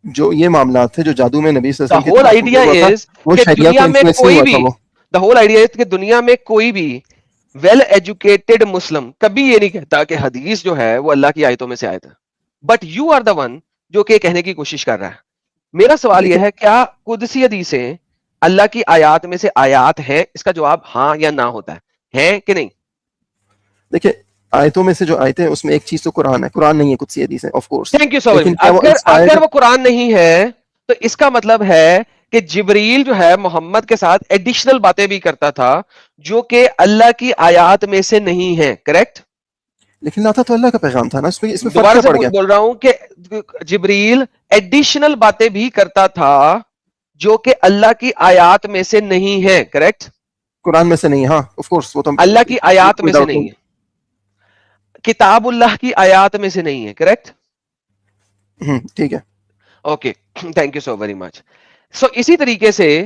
جو یہ معاملات تھے جو جادو میں نبی صلی اللہ دا علیہ وسلم کی ہول طرف آئیڈیا رجوع ہوا تھا، از وہ کہ شریعہ کو دنیا میں انفلوئنس نہیں کوئی ہوا بھی، تھا. وہ دا ہول آئیڈیا از کہ دنیا میں کوئی بھی ویل ایجوکیٹڈ مسلم کبھی یہ نہیں کہتا کہ حدیث جو ہے وہ اللہ کی آیتوں میں سے آیت ہے. But you are the one جو کہ کہنے کی کوشش کر رہا ہے. میرا سوال یہ دیکھیں ہے کیا قدسی حدیثیں اللہ کی آیات میں سے آیات ہیں؟ اس کا جواب ہاں یا نہ ہوتا ہے کہ نہیں؟ دیکھیں آیتوں میں سے جو آیتیں ہیں اس میں ایک چیز تو قرآن ہے، قرآن نہیں ہے قدسی حدیث ہے of course. Thank you so much. لیکن کیا وہ اگر انسپائرڈ؟ وہ قرآن نہیں ہے تو اس کا مطلب ہے کہ جبریل جو ہے محمد کے ساتھ ایڈیشنل باتیں بھی کرتا تھا جو کہ اللہ کی آیات میں سے نہیں ہے، کریکٹ؟ لیکن لاتا تو اللہ کا پیغام تھا نا، اس میں فرق دوبارہ کیا سے پڑ گیا؟ بول رہا ہوں کہ جبریل ایڈیشنل باتیں بھی کرتا تھا جو کہ اللہ کی آیات میں سے نہیں ہے، کریکٹ؟ قرآن میں سے نہیں ہے، ہاں آف کورس وہ تو اللہ کی آیات میں کوئی سے ڈاؤٹ نہیں نہیں. ہے، کتاب اللہ کی آیات میں سے نہیں ہے، کریکٹ؟ ٹھیک ہے. Okay thank you so very much. So اسی طریقے سے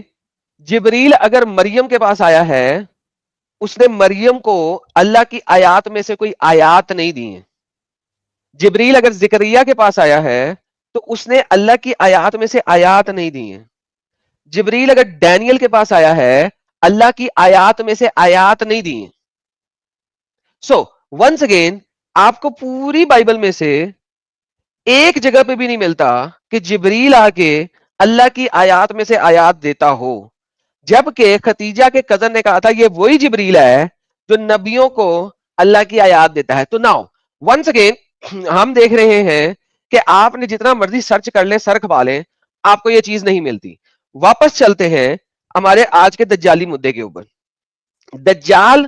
جبریل اگر مریم کے پاس آیا ہے، اس نے مریم کو اللہ کی آیات میں سے کوئی آیات نہیں دی ہیں. جبریل اگر زکریا کے پاس آیا ہے تو اس نے اللہ کی آیات میں سے آیات نہیں دی ہیں. جبریل اگر ڈینیل کے پاس آیا ہے اللہ کی آیات میں سے آیات نہیں دی ہیں. سو ونس اگین آپ کو پوری بائبل میں سے ایک جگہ پہ بھی نہیں ملتا کہ جبریل آ کے اللہ کی آیات میں سے آیات دیتا ہو، جبکہ ختیجہ کے کزن نے کہا تھا یہ وہی جبریل ہے جو نبیوں کو اللہ کی آیات دیتا ہے. تو ناؤ ونس اگین ہم دیکھ رہے ہیں کہ آپ نے جتنا مرضی سرچ کر لیں، سر کھپا لیں، آپ کو یہ چیز نہیں ملتی. واپس چلتے ہیں ہمارے آج کے دجالی مدعے کے اوپر. دجال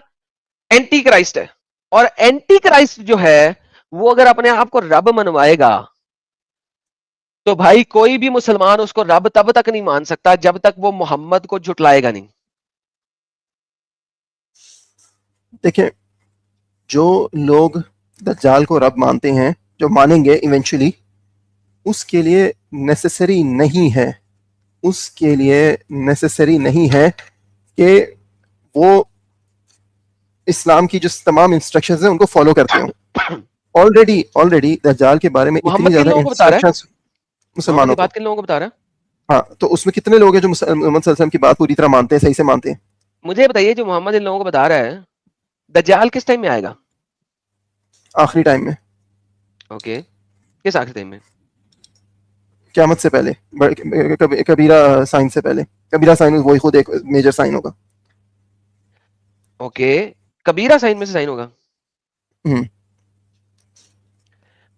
اینٹی کرائسٹ ہے، اور اینٹی کرائسٹ جو ہے وہ اگر اپنے آپ کو رب منوائے گا تو بھائی کوئی بھی مسلمان اس کو رب تب تک نہیں مان سکتا جب تک وہ محمد کو جھٹلائے گا نہیں. دیکھیں جو لوگ دجال کو رب مانتے ہیں، جو مانیں گے ایونچولی، اس کے لیے نیسیسری نہیں ہے، اس کے لیے نیسیسری نہیں ہے کہ وہ اسلام کی جو تمام انسٹرکشنز ہیں ان کو فالو کرتے ہوں. آلریڈی دجال کے بارے میں اتنی محمد کن زیادہ لوگوں کو بتا رہا انسٹرکشنز ہے، محمد مسلمانوں یہ کو. بات کن لوگوں کو بتا رہا ہے؟ ہاں تو اس میں کتنے لوگ ہیں جو محمد صلی اللہ علیہ وسلم کی بات پوری طرح مانتے ہیں، صحیح سے مانتے ہیں؟ مجھے بتائیے جو محمد ان لوگوں کو بتا رہا ہے دجال کس ٹائم میں آئے گا؟ آخری ٹائم میں. اوکے کس آخری ٹائم میں؟ قیامت سے پہلے، کبیرہ سائن سے پہلے. کبیرہ سائن وہی خود ایک میجر سائن ہوگا. اوکے کبیرہ سائن میں سے سائن ہوگا؟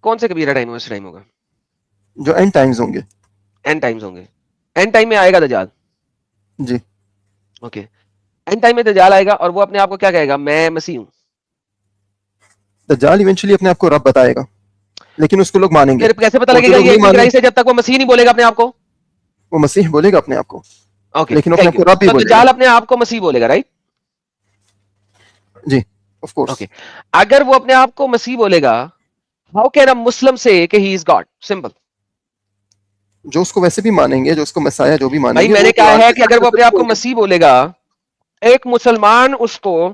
کون سے کبیرہ ٹائم میں سے ٹائم ہوگا؟ جو اینڈ ٹائمز ہوں گے. اینڈ ٹائمز ہوں گے. اینڈ ٹائم میں آئے گا دجال. جی اوکے اینڈ ٹائم میں دجال آئے گا اور وہ اپنے آپ کو کیا کہے گا؟ میں مسیح ہوں. دجال ایونچولی اپنے آپ کو رب بتائے گا لیکن اس کو لوگ مانیں گے، پھر کیسے پتا اور لگے جو گا لوگ یہ نہیں اینٹی مانیں کرائسٹ ہے جب تک وہ مسیح نہیں بولے گا اپنے آپ کو؟ وہ مسیح بولے گا اپنے آپ کو، اوکے لیکن وہ اپنے تھینک آپ یو. کو رب بھی تو بولے گا. دجال اپنے آپ کو مسیح بولے گا، رائٹ؟ جی آف کورس. اوکے اگر وہ اپنے آپ کو مسیح بولے گا ہاؤ کین اے مسلم سے کہ ہی از گاڈ؟ سمپل. جو اس کو ویسے بھی مانیں گے، جو اس کو مسیح جو بھی مانیں بھائی گے، میں وہ نے کہا قرآن ہے کے کہ اگر وہ اپنے آپ کو بولیں گے. مسیح بولے گا ایک مسلمان اس کو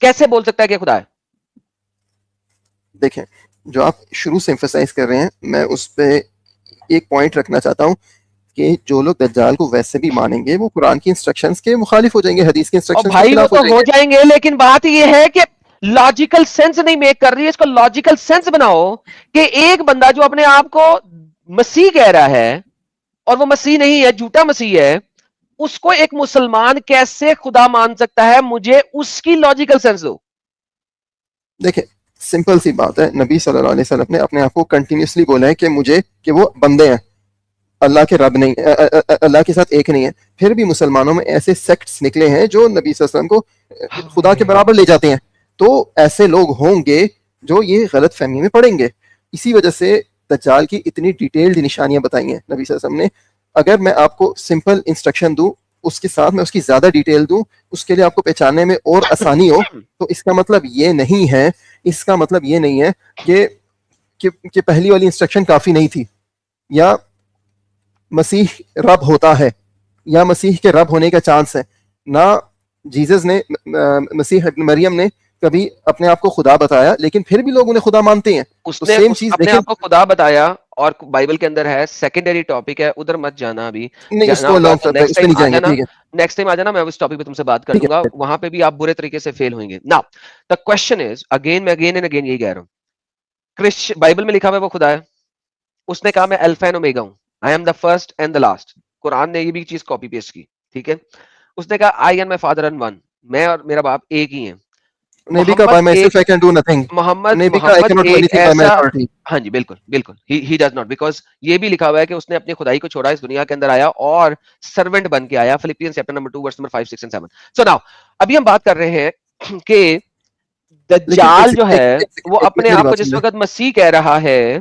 کیسے بول سکتا ہے کہ خدا ہے؟ دیکھیں جو آپ شروع سے ایمفسائز کر رہے ہیں میں اس پہ ایک پوائنٹ رکھنا چاہتا ہوں کہ جو لوگ دجال کو ویسے بھی مانیں گے وہ قرآن کی انسٹرکشنز کے مخالف ہو جائیں گے, حدیث کی اور انسٹرکشنز کے بھائی وہ خلاف ہو تو جائیں ہو گے. جائیں گے, لیکن بات یہ ہے کہ لاجیکل سینس نہیں میک کر رہی ہے. اس کو لاجیکل سینس بناؤ کہ ایک بندہ جو اپنے آپ کو مسیح کہہ رہا ہے اور وہ مسیح نہیں ہے, جھوٹا مسیح ہے, اس کو ایک مسلمان کیسے خدا مان سکتا ہے؟ مجھے اس کی لاجیکل سینس دو. دیکھیں سمپل سی بات ہے, نبی صلی اللہ علیہ وسلم نے اپنے آپ کو کنٹینیوسلی بولا ہے کہ مجھے, کہ وہ بندے ہیں, اللہ کے رب نہیں, اللہ کے ساتھ ایک نہیں ہے. پھر بھی مسلمانوں میں ایسے سیکٹس نکلے ہیں جو نبی صلی اللہ علیہ وسلم کو خدا کے برابر لے جاتے ہیں. تو ایسے لوگ ہوں گے جو یہ غلط فہمی میں پڑیں گے. اسی وجہ سے دجال کی اتنی ڈیٹیلڈ نشانیاں بتائی ہیں نبی صلی اللہ علیہ وسلم نے. اگر میں آپ کو سمپل انسٹرکشن دوں, اس کے ساتھ میں اس کی زیادہ ڈیٹیل دوں, اس کے لیے آپ کو پہچاننے میں اور آسانی ہو, تو اس کا مطلب یہ نہیں ہے, اس کا مطلب یہ نہیں ہے کہ پہلی والی انسٹرکشن کافی نہیں تھی, یا مسیح رب ہوتا ہے, یا مسیح کے رب ہونے کا چانس ہے. نہ جیزس نے, مسیح ابن مریم نے کبھی اپنے آپ کو خدا بتایا, لیکن پھر بھی لوگ انہیں خدا مانتے ہیں. اس تو نے سیم چیز اپنے دیکھیں. آپ کو خدا بتایا, اور بائبل کے اندر ہے, سیکنڈری ٹاپک ہے, ادھر مت جانا ابھی. نہیں اس جانا کو ہوگا لانگ تو اس نیکسٹ پہ ٹائم نہیں آ جائیں گے, جانا, ٹھیک ہے نیکسٹ ٹائم آ جانا, میں اس ٹاپک پہ تم سے بات کر ٹھیک لوں گا, ہے. وہاں پہ بھی آپ برے طریقے سے فیل ہوئیں گے. Now the question is again, میں اگین اینڈ اگین یہی کہہ رہا ہوں, بائبل میں لکھا ہوا ہے وہ خدا ہے. اس نے کہا میں الفا اینڈ اومیگا ہوں, I am the first and the last. قرآن نے یہ بھی چیز کاپی پیسٹ کی, ٹھیک ہے. اس نے کہا I and my father and one, میں اور میرا باپ ایک ہی ہیں. نے بھی کہا محمد بائی مائی سیلف ایک آئی کین ڈو نتھنگ. نے بھی کہا آئی محمد کین ناٹ ڈو اینی ایک تھنگ بائی مائی ایسا, اتھارٹی. ہاں جی بالکل بالکل, ہی ڈز ناٹ, بیکاز یہ بھی لکھا ہوا ہے کہ اس نے اپنی خدائی کو چھوڑا, اس دنیا کے اندر آیا اور سرونٹ بن کے آیا. Philippian chapter number 2 verse number 5 6 اور 7. سو ناؤ ابھی ہم بات کر رہے ہیں کہ لیکن دجال جو ہے وہ اپنے میری آپ کو بات جس سن لیں. وقت مسیح کہہ رہا ہے,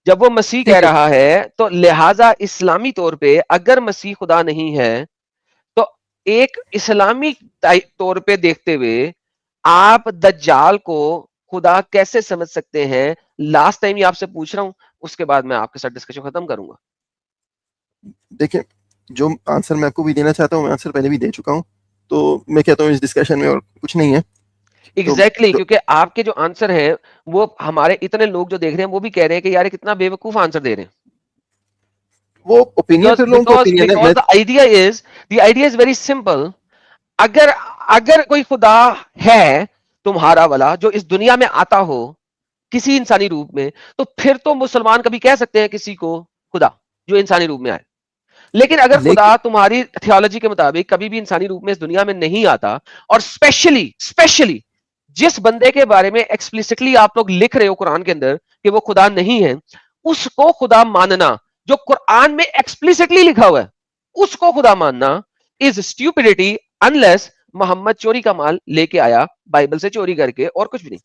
جب وہ مسیح کہہ ٹھیک ہے, رہا ہے تو لہٰذا اسلامی طور پہ اگر مسیح خدا نہیں ہے تو ایک اسلامی طور پہ دیکھتے ہوئے آپ دجال کو خدا کیسے سمجھ سکتے ہیں؟ لاسٹ ٹائم یہ آپ سے پوچھ رہا ہوں, اس کے بعد میں آپ کے ساتھ ڈسکشن ختم کروں گا. دیکھیں جو آنسر میں آپ کو بھی دینا چاہتا ہوں, میں آنسر پہلے بھی دے چکا ہوں. تو میں کہتا ہوں اس ڈسکشن میں اور کچھ نہیں ہے. ایگزیکٹلی, کیونکہ آپ کے جو آنسر ہیں وہ ہمارے اتنے لوگ جو دیکھ رہے ہیں وہ بھی کہہ رہے ہیں کہ یار کتنا بے وقوف آنسر دے رہے ہیں. وہ اوپینین پھر لوگوں کا اوپینین ہے. Because the idea is very simple. اگر کوئی خدا ہے تمہارا والا جو اس دنیا میں آتا ہو کسی انسانی روپ میں, تو پھر تو مسلمان کبھی کہہ سکتے ہیں کسی کو خدا جو انسانی روپ میں آئے. لیکن اگر لیکن خدا تمہاری تھیولوجی کے مطابق کبھی بھی انسانی روپ میں اس دنیا میں نہیں آتا, اور اسپیشلی جس بندے کے بارے میں ایکسپلیسٹلی آپ لوگ لکھ رہے ہو قرآن کے اندر کہ وہ خدا نہیں ہے, اس کو خدا ماننا جو قرآن میں ایکسپلیسٹلی لکھا ہوا ہے, اس کو خدا ماننا از اسٹیوپڈیٹی, انلیس محمد چوری کا مال لے کے آیا بائبل سے چوری کر کے, اور کچھ بھی نہیں.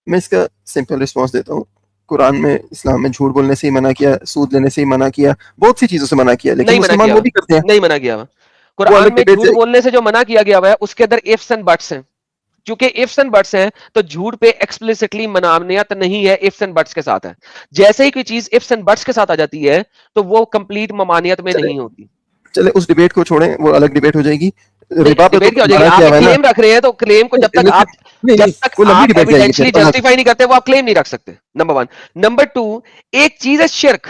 میں اس کا سمپل رسپانس دیتا ہوں. قرآن میں اسلام میں جھوٹ بولنے سے ہی منع کیا, سود لینے سے ہی منع کیا, بہت سی چیزوں سے منع کیا, لیکن نہیں منع مسلمان کیا وہ ہوا, بھی کرتے ہیں. نہیں منع کیا ہوا. وہ قرآن الگ میں ڈبیٹ جھوٹ بولنے سے جو منع کیا گیا ہوا ہے اس کے اندر ifs and buts ہیں. چونکہ ifs and buts ہیں تو جھوٹ پہ ایکسپلیسٹلی منانیت نہیں ہے, ifs and buts کے ساتھ ہے. جیسے ہی کوئی چیز ifs and buts کے ساتھ آ جاتی ہے تو وہ کمپلیٹ ممانیت میں نہیں ہوتی. چلے اس ڈبیٹ کو چھوڑیں, وہ الگ ڈبیٹ ہو جائے گی. نہیں ربا پہ تو ڈبیٹ کیا ہو جائے گی, منع آپ کیا ایک ہوا ہے نا. کلیم رکھ رہے ہیں تو کلیم کو نہیں نہیں, جب تک وہ لمبی آپ ڈبیٹ جائے گی ایویڈینشلی پھر الگ. جسٹیفائی نہیں کرتے وہ آپ کلیم نہیں رکھ سکتے. نمبر 1. نمبر 2, ایک چیز ہے شرک,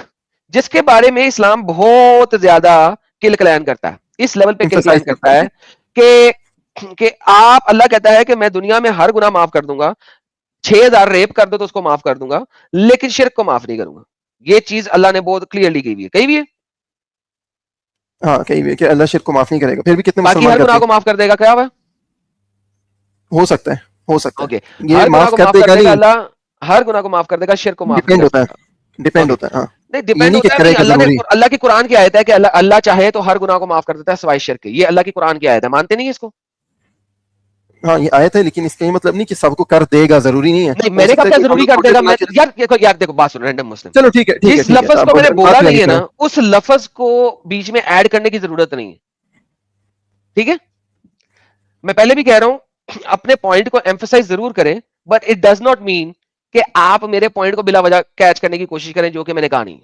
جس کے بارے میں اسلام بہت زیادہ کل کلین کرتا ہے, اس لیول پہ کل کلین emphasize کرتا کرتا ہے کہ آپ, اللہ کہتا ہے کہ میں دنیا میں ہر گناہ معاف کر دوں گا, 6000 ریپ کر دو تو اس کو معاف کر دوں گا, لیکن شرک کو معاف نہیں کروں گا. یہ چیز اللہ نے بہت کلیئرلی کہی ہوئی ہے, کہی ہوئی ہے. ہاں کہیں بھی کہ اللہ شرک کو معاف نہیں کرے گا, پھر بھی کتنے باقی مسلمان ہر کرتے گناہ کو ہیں. معاف کر دے گا, کیا ہوا؟ ہو سکتا ہے, ہو سکتا اوکے, ہے یہ ہر گناہ معاف کو کر معاف دے کر گا دے گا نہیں. اللہ, ہر گناہ کو معاف کر دے گا, شرک کو معاف نہیں ڈیپینڈ کر ہوتا سکتا. ہے, ڈیپینڈ اوکے, ہوتا ہے. ہاں نہیں یہ ڈیپینڈ نہیں کہ ہوتا ہے, کرے نہیں, گا اللہ نے, ضروری. اللہ کی قرآن کی آیت ہے کہ اللہ چاہے تو ہر گناہ کو معاف کر دیتا ہے سوائے شرک کے. یہ اللہ کی قرآن کی آیت ہے, مانتے نہیں اس کو؟ ہاں یہ آیت ہے, لیکن اس کا یہ مطلب نہیں کہ سب کو کر دے گا, ضروری نہیں ہے. نہیں, ہو میں نے کب سکتا ہے کیا کہ ہم ضروری لوگ کر دے چھوٹے گا؟ گناہ میں کے. یار دیکھو بات سن, رینڈم مسلم, چلو ٹھیک ہے ٹھیک ہے جس ٹھیک ہے, لفظ اب کو میں نے بولا بات نہیں ہے کریں. نا, اس لفظ کو بیچ میں ایڈ کرنے کی ضرورت نہیں ہے, ٹھیک ہے. میں پہلے بھی کہہ رہا ہوں اپنے پوائنٹ کو ایمفسائز ضرور کریں, but it does not mean کہ آپ میرے پوائنٹ کو بلا وجہ کیچ کرنے کی کوشش کریں, جو کہ میں نے کہا نہیں.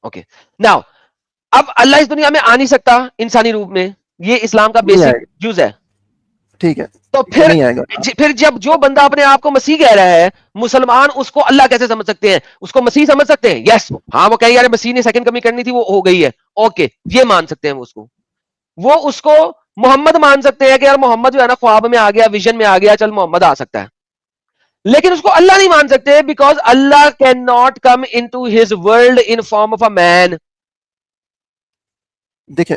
اوکے ناؤ, اب اللہ اس دنیا میں آ نہیں سکتا انسانی روپ میں, یہ اسلام کا نہیں آئے بیسک گا, جز ہے. ٹھیک ہے تو یہ نہیں آئے گا. پھر جب جو بندہ اپنے آپ کو مسیح کہہ رہا ہے, مسلمان اس کو اللہ کیسے سمجھ سکتے ہیں؟ اس کو مسیح سمجھ سکتے ہیں؟ یس, ہاں وہ کہیں یار مسیح نے سیکنڈ کمی کرنی تھی وہ ہو گئی ہے, اوکے یہ مان سکتے ہیں. وہ اس کو محمد مان سکتے ہیں کہ یار محمد جو ہے نا خواب میں آ گیا, ویژن میں آ گیا, چل محمد آ سکتا ہے. لیکن اس کو اللہ نہیں مان سکتے, بیکاز اللہ can not come into his world in form of a man. دیکھیں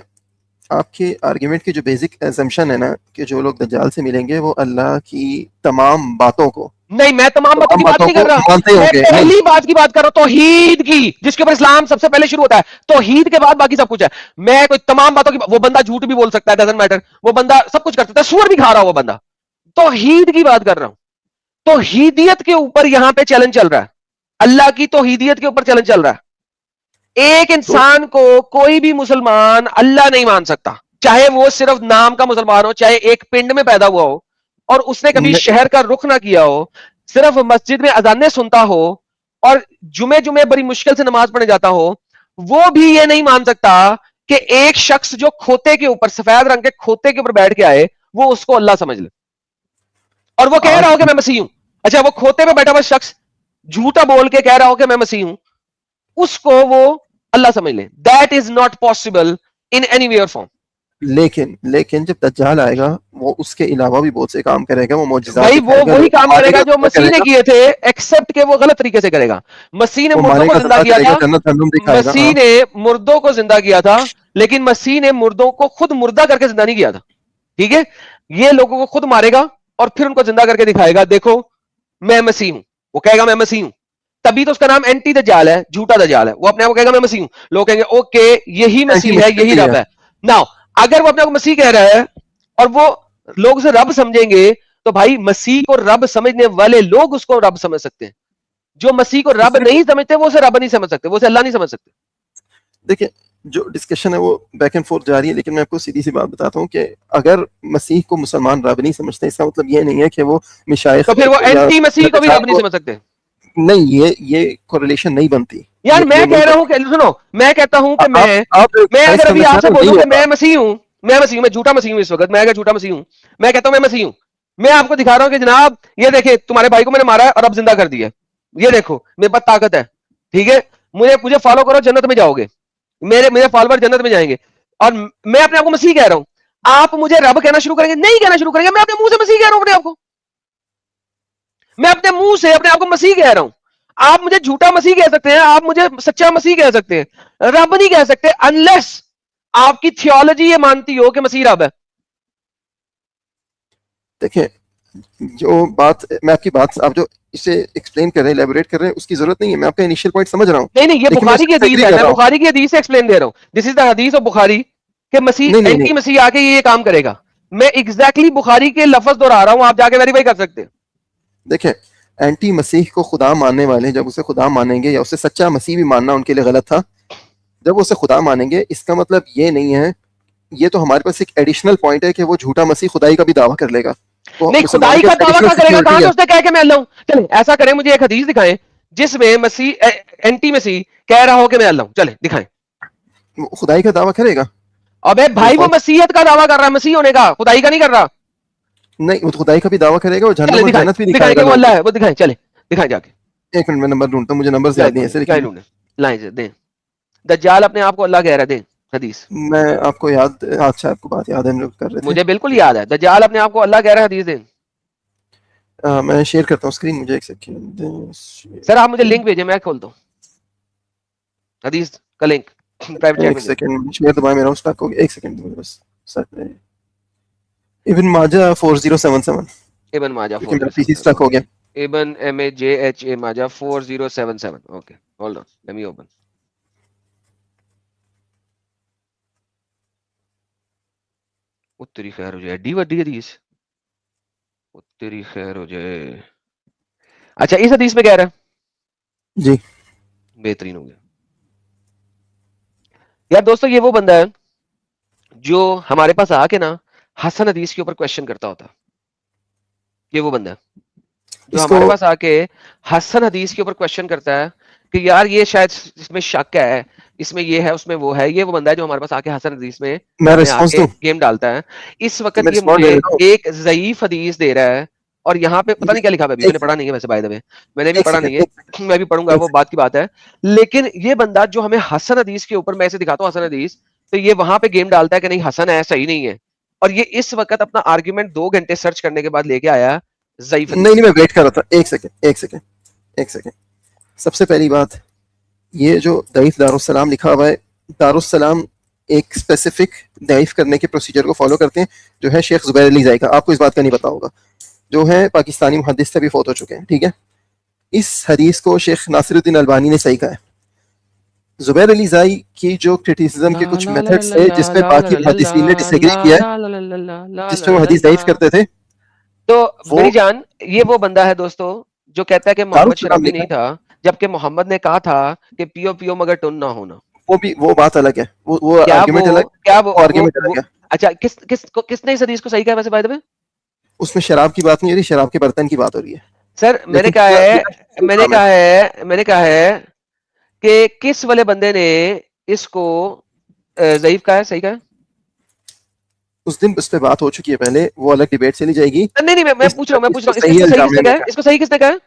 آپ کے آرگیومنٹ کی جو بیسک ایزمپشن ہے نا کہ جو لوگ دجال سے ملیں گے وہ اللہ کی تمام باتوں کو, نہیں, میں تمام باتوں کی بات نہیں کر رہا, مانتے ہوں میں گے. نہیں, پہلی بات کی بات کر رہا ہوں, توحید کی, جس کے اوپر اسلام سب سے پہلے شروع ہوتا ہے. توحید کے بعد باقی سب کچھ ہے. میں کوئی تمام باتوں کی, وہ بندہ جھوٹ بھی بول سکتا ہے, ڈزنٹ میٹر, وہ بندہ سب کچھ کر سکتا ہے, سور بھی کھا رہا ہو وہ بندہ. توحید کی بات کر رہا ہوں. توحیدیت کے اوپر یہاں پہ چیلنج چل رہا ہے, اللہ کی توحیدیت کے اوپر چیلنج چل رہا ہے. ایک انسان کو کوئی بھی مسلمان اللہ نہیں مان سکتا, چاہے وہ صرف نام کا مسلمان ہو, چاہے ایک پنڈ میں پیدا ہوا ہو اور اس نے کبھی شہر کا رخ نہ کیا ہو, صرف مسجد میں اذانیں سنتا ہو اور جمعے بڑی مشکل سے نماز پڑھنے جاتا ہو, وہ بھی یہ نہیں مان سکتا کہ ایک شخص جو کھوتے کے اوپر, سفید رنگ کے کھوتے کے اوپر بیٹھ کے آئے, وہ اس کو اللہ سمجھ لے اور وہ کہہ رہا ہو کہ میں مسیح ہوں. اچھا, وہ کھوتے پہ بیٹھا ہوا شخص جھوٹا بول کے کہہ رہا ہو کہ میں مسیح ہوں, اس کو وہ اللہ سمجھ لے. That is not possible in any way اور فارم. لیکن جب دجال آئے گا وہ اس کے علاوہ بھی بہت سے کام کرے گا, وہ معجزات بھائی وہ دکھائے گا, وہی کام کرے گا جو مسیح نے گا, کیے تھے, ایکسپٹ کہ وہ غلط طریقے سے کرے گا. مسیح نے وہ مردوں مارے کو گا, زندہ زندہ کیا کرے گا, تھا, جنت جہنم دکھائے گا. مسیح نے مردوں کو زندہ کیا تھا, لیکن مسیح نے مردوں کو خود مردہ کر کے زندہ نہیں کیا تھا. ٹھیک ہے, یہ لوگوں کو خود مارے گا اور پھر ان کو زندہ کر کے دکھائے گا, دیکھو میں مسیح ہوں. وہ کہے گا میں مسیح ہوں, تبھی تو اس کا نام اینٹی دجال ہے, جھوٹا دجال ہے. وہ اپنے آپ کو کہے گا میں مسیح ہوں, لوگ کہیں گے اوکے یہی مسیح ہے, یہی رب ہے. ناؤ اگر وہ اپنے آپ کو مسیح کہہ رہا ہے اور وہ لوگ اسے رب سمجھیں گے, تو بھائی مسیح کو رب سمجھنے والے لوگ اس کو رب سمجھ سکتے ہیں. جو مسیح کو رب نہیں سمجھتے وہ اسے رب نہیں سمجھ سکتے, وہ اسے اللہ نہیں سمجھ سکتے. دیکھیں جو ڈسکشن ہے وہ بیک اینڈ فورتھ جاری ہے, لیکن میں آپ کو سیدھی سی بات بتاتا ہوں کہ اگر مسیح کو مسلمان رب نہیں سمجھتے, اس کا مطلب یہ نہیں ہے کہ وہ مشائخ تو پھر وہ اینٹی مسیح کو بھی رب نہیں سمجھ سکتے. نہیں, یہ کوریلیشن نہیں بنتی. یار میں کہہ رہا ہوں کہ سنو, میں کہتا ہوں کہ میں اگر ابھی آپ سے بولوں کہ میں مسیح ہوں, میں مسیح ہوں, میں جھوٹا مسیح ہوں اس وقت, میں اگر جھوٹا مسیح ہوں, میں کہتا ہوں میں مسیح ہوں, میں آپ کو دکھا رہا ہوں کہ جناب یہ دیکھیں تمہارے بھائی کو میں نے مارا ہے اور اب زندہ کر دیا, یہ دیکھو میرے پاس طاقت ہے, ٹھیک ہے, مجھے فالو کرو, جنت میں جاؤ گے, میرے فالوور جنت میں جائیں گے. اور میں اپنے آپ کو مسیح کہہ رہا ہوں, آپ مجھے رب کہنا شروع کریں گے, نہیں کہنا شروع کریں گے, میں اپنے منہ سے مسیح کہہ رہا ہوں اپنے آپ کو, میں اپنے منہ سے اپنے آپ کو مسیح کہہ رہا ہوں. آپ مجھے جھوٹا مسیح کہہ سکتے ہیں, آپ مجھے سچا مسیح کہہ سکتے ہیں, رب نہیں کہہ سکتے انلیس آپ کی تھیولوجی یہ مانتی ہو کہ مسیح رب ہے. دیکھیں جو بات میں آپ کی بات آپ جو اسے ایکسپلین کر رہے ہیں, ایلیبوریٹ کر رہے ہیں, اس کی ضرورت نہیں ہے. میں آپ کا انیشیل پوائنٹ سمجھ رہا ہوں. نہیں, یہ بخاری کی حدیث ہے, میں بخاری کی حدیث سے ایکسپلین دے رہا ہوں. دس از دا حدیث آف بخاری کہ مسیح اینٹی مسیح آ کے یہ کام کرے گا. میں ایگزیکٹلی بخاری کے لفظ دہرا رہا ہوں, آپ جا کے ویریفائی کر سکتے ہیں. دیکھیں اینٹی مسیح کو خدا ماننے والے جب اسے خدا مانیں گے, یا اسے سچا مسیح بھی ماننا ان کے لیے غلط تھا, جب وہ اسے خدا مانیں گے, اس کا مطلب یہ نہیں ہے, یہ تو ہمارے پاس ایک ایڈیشنل پوائنٹ ہے کہ وہ جھوٹا مسیح خدائی کا بھی دعویٰ کر لے گا. نہیں, خدائی کا دعویٰ کیا کرے گا, کہاں سے اس نے کہا کہ میں اللہ ہوں. چلیں ایسا کریں, مجھے ایک حدیث دکھائیں جس میں مسیح اینٹی مسیح کہہ رہا ہو کہ میں اللہ ہوں. چلیں دکھائیں. خدائی کا دعویٰ کرے گا. ابے بھائی وہ مسیحیت کا دعویٰ کر رہا ہے, مسیح ہونے کا, خدائی کا نہیں کر رہا. نہیں, وہ خدائی کا بھی دعویٰ کرے گا, وہ جہنم اور جنت بھی دکھائیں کہ وہ اللہ ہے, وہ دکھائیں. چلیں دکھائیں جا کے. ایک منٹ میں نمبر ڈھونڈتا ہوں, مجھے نمبر یاد نہیں ایسے, لیکن لائیں سے دیں. دجال اپنے آپ کو اللہ کہہ رہا ہے, دیں حدیث. میں آپ کو یاد, اچھا آپ کو بات یاد ہے, ہم لوگ کر رہے تھے, مجھے بالکل یاد ہے. دجال اپنے آپ کو اللہ کہہ رہا ہے, حدیث دیں. میں شیئر کرتا ہوں اسکرین, مجھے ایک سیکنڈ سر, آپ مجھے لنک بھیجیں, میں کھولتا ہوں حدیث کا لنک پرائیویٹ چیٹ میں. ایک سیکنڈ شیئر دبائیں, میرا اسٹاک ہو گیا, ایک سیکنڈ مجھے بس. ابن ماجہ 4077, ابن ماجہ کیونکہ میرا PC اسٹاک ہو گیا. ابن MAJHA Majah 4077. Okay hold on, let me open. تیری خیر ہو جائے, ڈی وڈی حدیث, تیری خیر ہو جائے. اچھا اس حدیث میں کہہ رہا ہے جی, بہترین ہو گیا. یار دوستو, یہ وہ بندہ ہے جو ہمارے پاس آ کے نا حسن حدیث کے اوپر کوشچن کرتا ہوتا. یہ وہ بندہ ہے جو ہمارے پاس آ کے حسن حدیث کے اوپر کوشچن کرتا ہے کہ یار یہ شاید اس میں شک ہے اس میں یہ ہے اس میں وہ ہے, یہ وہ بندہ ہے جو ہمارے پاس آ کے حسن حدیث میں میں ہمیں آ ریسپانس کے دوں, گیم ڈالتا ہے. اس تو وقت میں یہ رسپانس دے مجھے دیتا ہوں. ایک ضعیف حدیث دے رہا ہے, اور یہاں پہ پتہ نہیں کیا لکھا ہے, ابھی میں نے پڑھا نہیں ہے ویسے, بائی دا وے میں نے بھی ایک پڑھا سیکنڈ نہیں ہے, میں بھی پڑھوں گا, وہ بات کی بات ہے. لیکن یہ بندہ جو ہمیں حسن حدیث کے اوپر, میں اسے دکھاتا ہوں حسن حدیث, تو یہ وہاں پہ گیم ڈالتا ہے کہ نہیں حسن ہے, صحیح نہیں ہے, اور یہ اس وقت اپنا آرگیومنٹ 2 گھنٹے سرچ کرنے کے بعد لے کے آیا ضعیف نہیں حدیث. نہیں, میں ویٹ کر رہا تھا. ایک سیکنڈ. سب سے پہلی بات, یہ جو ضعیف دارالسلام لکھا ہوا ہے, دارالسلام ایک اسپیسیفک ضعیف کرنے کے پروسیجر کو فالو کرتے ہیں, جو ہے شیخ زبیر علی زائی کا. آپ کو اس بات کا نہیں پتا ہوگا, جو ہے پاکستانی محدث سے بھی فوت ہو چکے ہیں, ٹھیک ہے. اس حدیث کو شیخ ناصر الدین البانی نے صحیح کہا ہے. زبیر علی زائی کی جو کرٹیسزم کے کچھ میتھڈز ہے جس میں باقی محدثین نے ڈس ایگری کیا ہے, جس میں وہ حدیث ضعیف کرتے تھے, تو وہ میری جان, یہ وہ بندہ ہے دوستو جو کہتا ہے کہ محمد دارالسلام شرابی لکھا نہیں ہے. تھا, جبکہ محمد نے کہا تھا کہ پیو پیو مگر ٹن نہ ہونا. وہ بھی وہ بات الگ ہے, وہ کیا آرگیومنٹ الگ, کیا وہ آرگیومنٹ الگ ہے. اچھا, کس نے اس حدیث کو صحیح کہا ویسے بائی دا وے؟ اس میں شراب کی بات نہیں ہو رہی, شراب کے برتن کی بات ہو رہی ہے. سر میں نے لیکن کہا ہے, پورا میں نے کام ہے. کہا ہے, میں نے کہا ہے کہ کس والے بندے نے اس کو ضعیف کہا ہے, صحیح کہا ہے؟ اس دن اس پہ بات ہو چکی ہے پہلے, وہ الگ ڈیبیٹ چلی جائے گی. نہیں نہیں, میں اس پوچھ رہا ہوں, اس صحیح کو صحیح کس الجامع نے کہا میں ہے, اس کو صحیح کس نے کہا ہے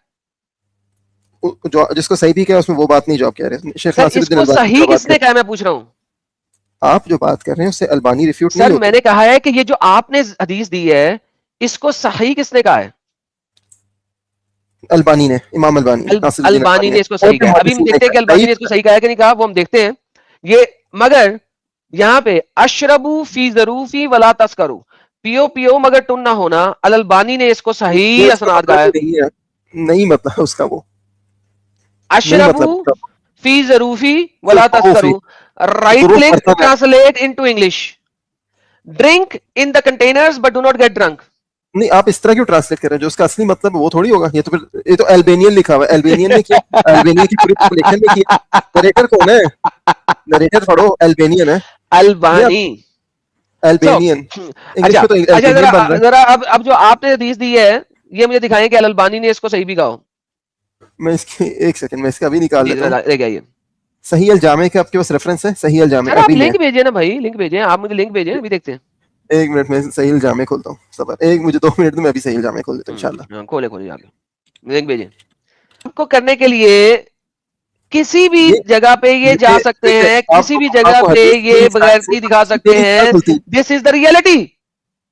جو جس کو صحیح بھی کیا اس میں وہ بات نہیں جو آپ کہہ رہے ہیں. شیخ سر؟ ناصر اس الدین کو البانی صحیح جو بات کس کر نے رہے کہا ہے, میں پوچھ رہا ہوں ہیں, آپ جو بات کر رہے ہیں اس سے البانی ریفیوٹ نہیں سر. میں ہوتے. نے کہا ہے کہ یہ جو آپ نے حدیث دی ہے, اس کو صحیح کس نے کہا ہے؟ البانی نے, امام البانی نے, ناصر الدین البانی البانی نے اس کو اور صحیح بھی کہا ہے. ابھی ہم محدثین نے دیکھتے ہیں کہ کہا البانی نے اس کو ضعیف. صحیح کہا ہے کہ نہیں کہا, وہ ہم دیکھتے ہیں یہ. مگر یہاں پہ اشربو فی ظروفی ولا تسکرو, پیو پیو مگر ٹن نہ ہونا, البانی نے اس کو یہ صحیح اس کا اسناد مطلب کہا ہے. ہی نہیں ہے, نہیں مطلب اس کا, وہ نہیں اشربو مطلب اس کا. فی ظروفی ولا ظروفی, تسکرو, رائٹ ظروف کلک برتن ہے. Translate into English, drink in the containers but do not get drink. نہیں, آپ اس طرح کیوں ٹرانسلیٹ کر رہے ہیں, جو اس کا اصلی مطلب وہ تھوڑی ہوگا. یہ تو پھر یہ تو البینین لکھا ہوا ہے, البینین نے کیا, البینیا کی پوری پاپولیشن نے کیا. نریٹر کون ہے, نریٹر پڑھو, البینین ہے یہ. البانی. سو البینین انگلش اچھا میں تو اچھا, البینین بن رہا ذرا اب جو آپ نے حدیث دی ہے, یہ مجھے دکھائیں کہ البانی نے اس کو صحیح بھی کہا ہو. ہے. میں اس کی ایک سیکنڈ, میں اس کا ابھی نکال جی لیتا ہوں. لے کے آئیے. صحیح الجامع کا آپ کے پاس ریفرنس ہے, صحیح الجامع سر آپ ابھی میں لنک بھیجیں نا بھائی, لنک بھیجیں, آپ مجھے لنک بھیجیں, ابھی دیکھتے ہیں. ایک منٹ میں صحیح الجامع کھولتا ہوں, صبر ایک, مجھے 2 منٹ میں ابھی صحیح الجامع کھول دیتا ہوں انشاءاللہ. کھولے جا کے لنک بھیجیں. آپ کو کرنے کے لیے کسی بھی یہ جگہ پہ یہ جا سکتے دیکھیں, ہیں, آپ کسی کو بھی آپ جگہ کو پہ حدیث یہ کی سائنس بغیرتی دکھا سکتے میری کیا ہیں. غلطی, دس از دا ریئلٹی.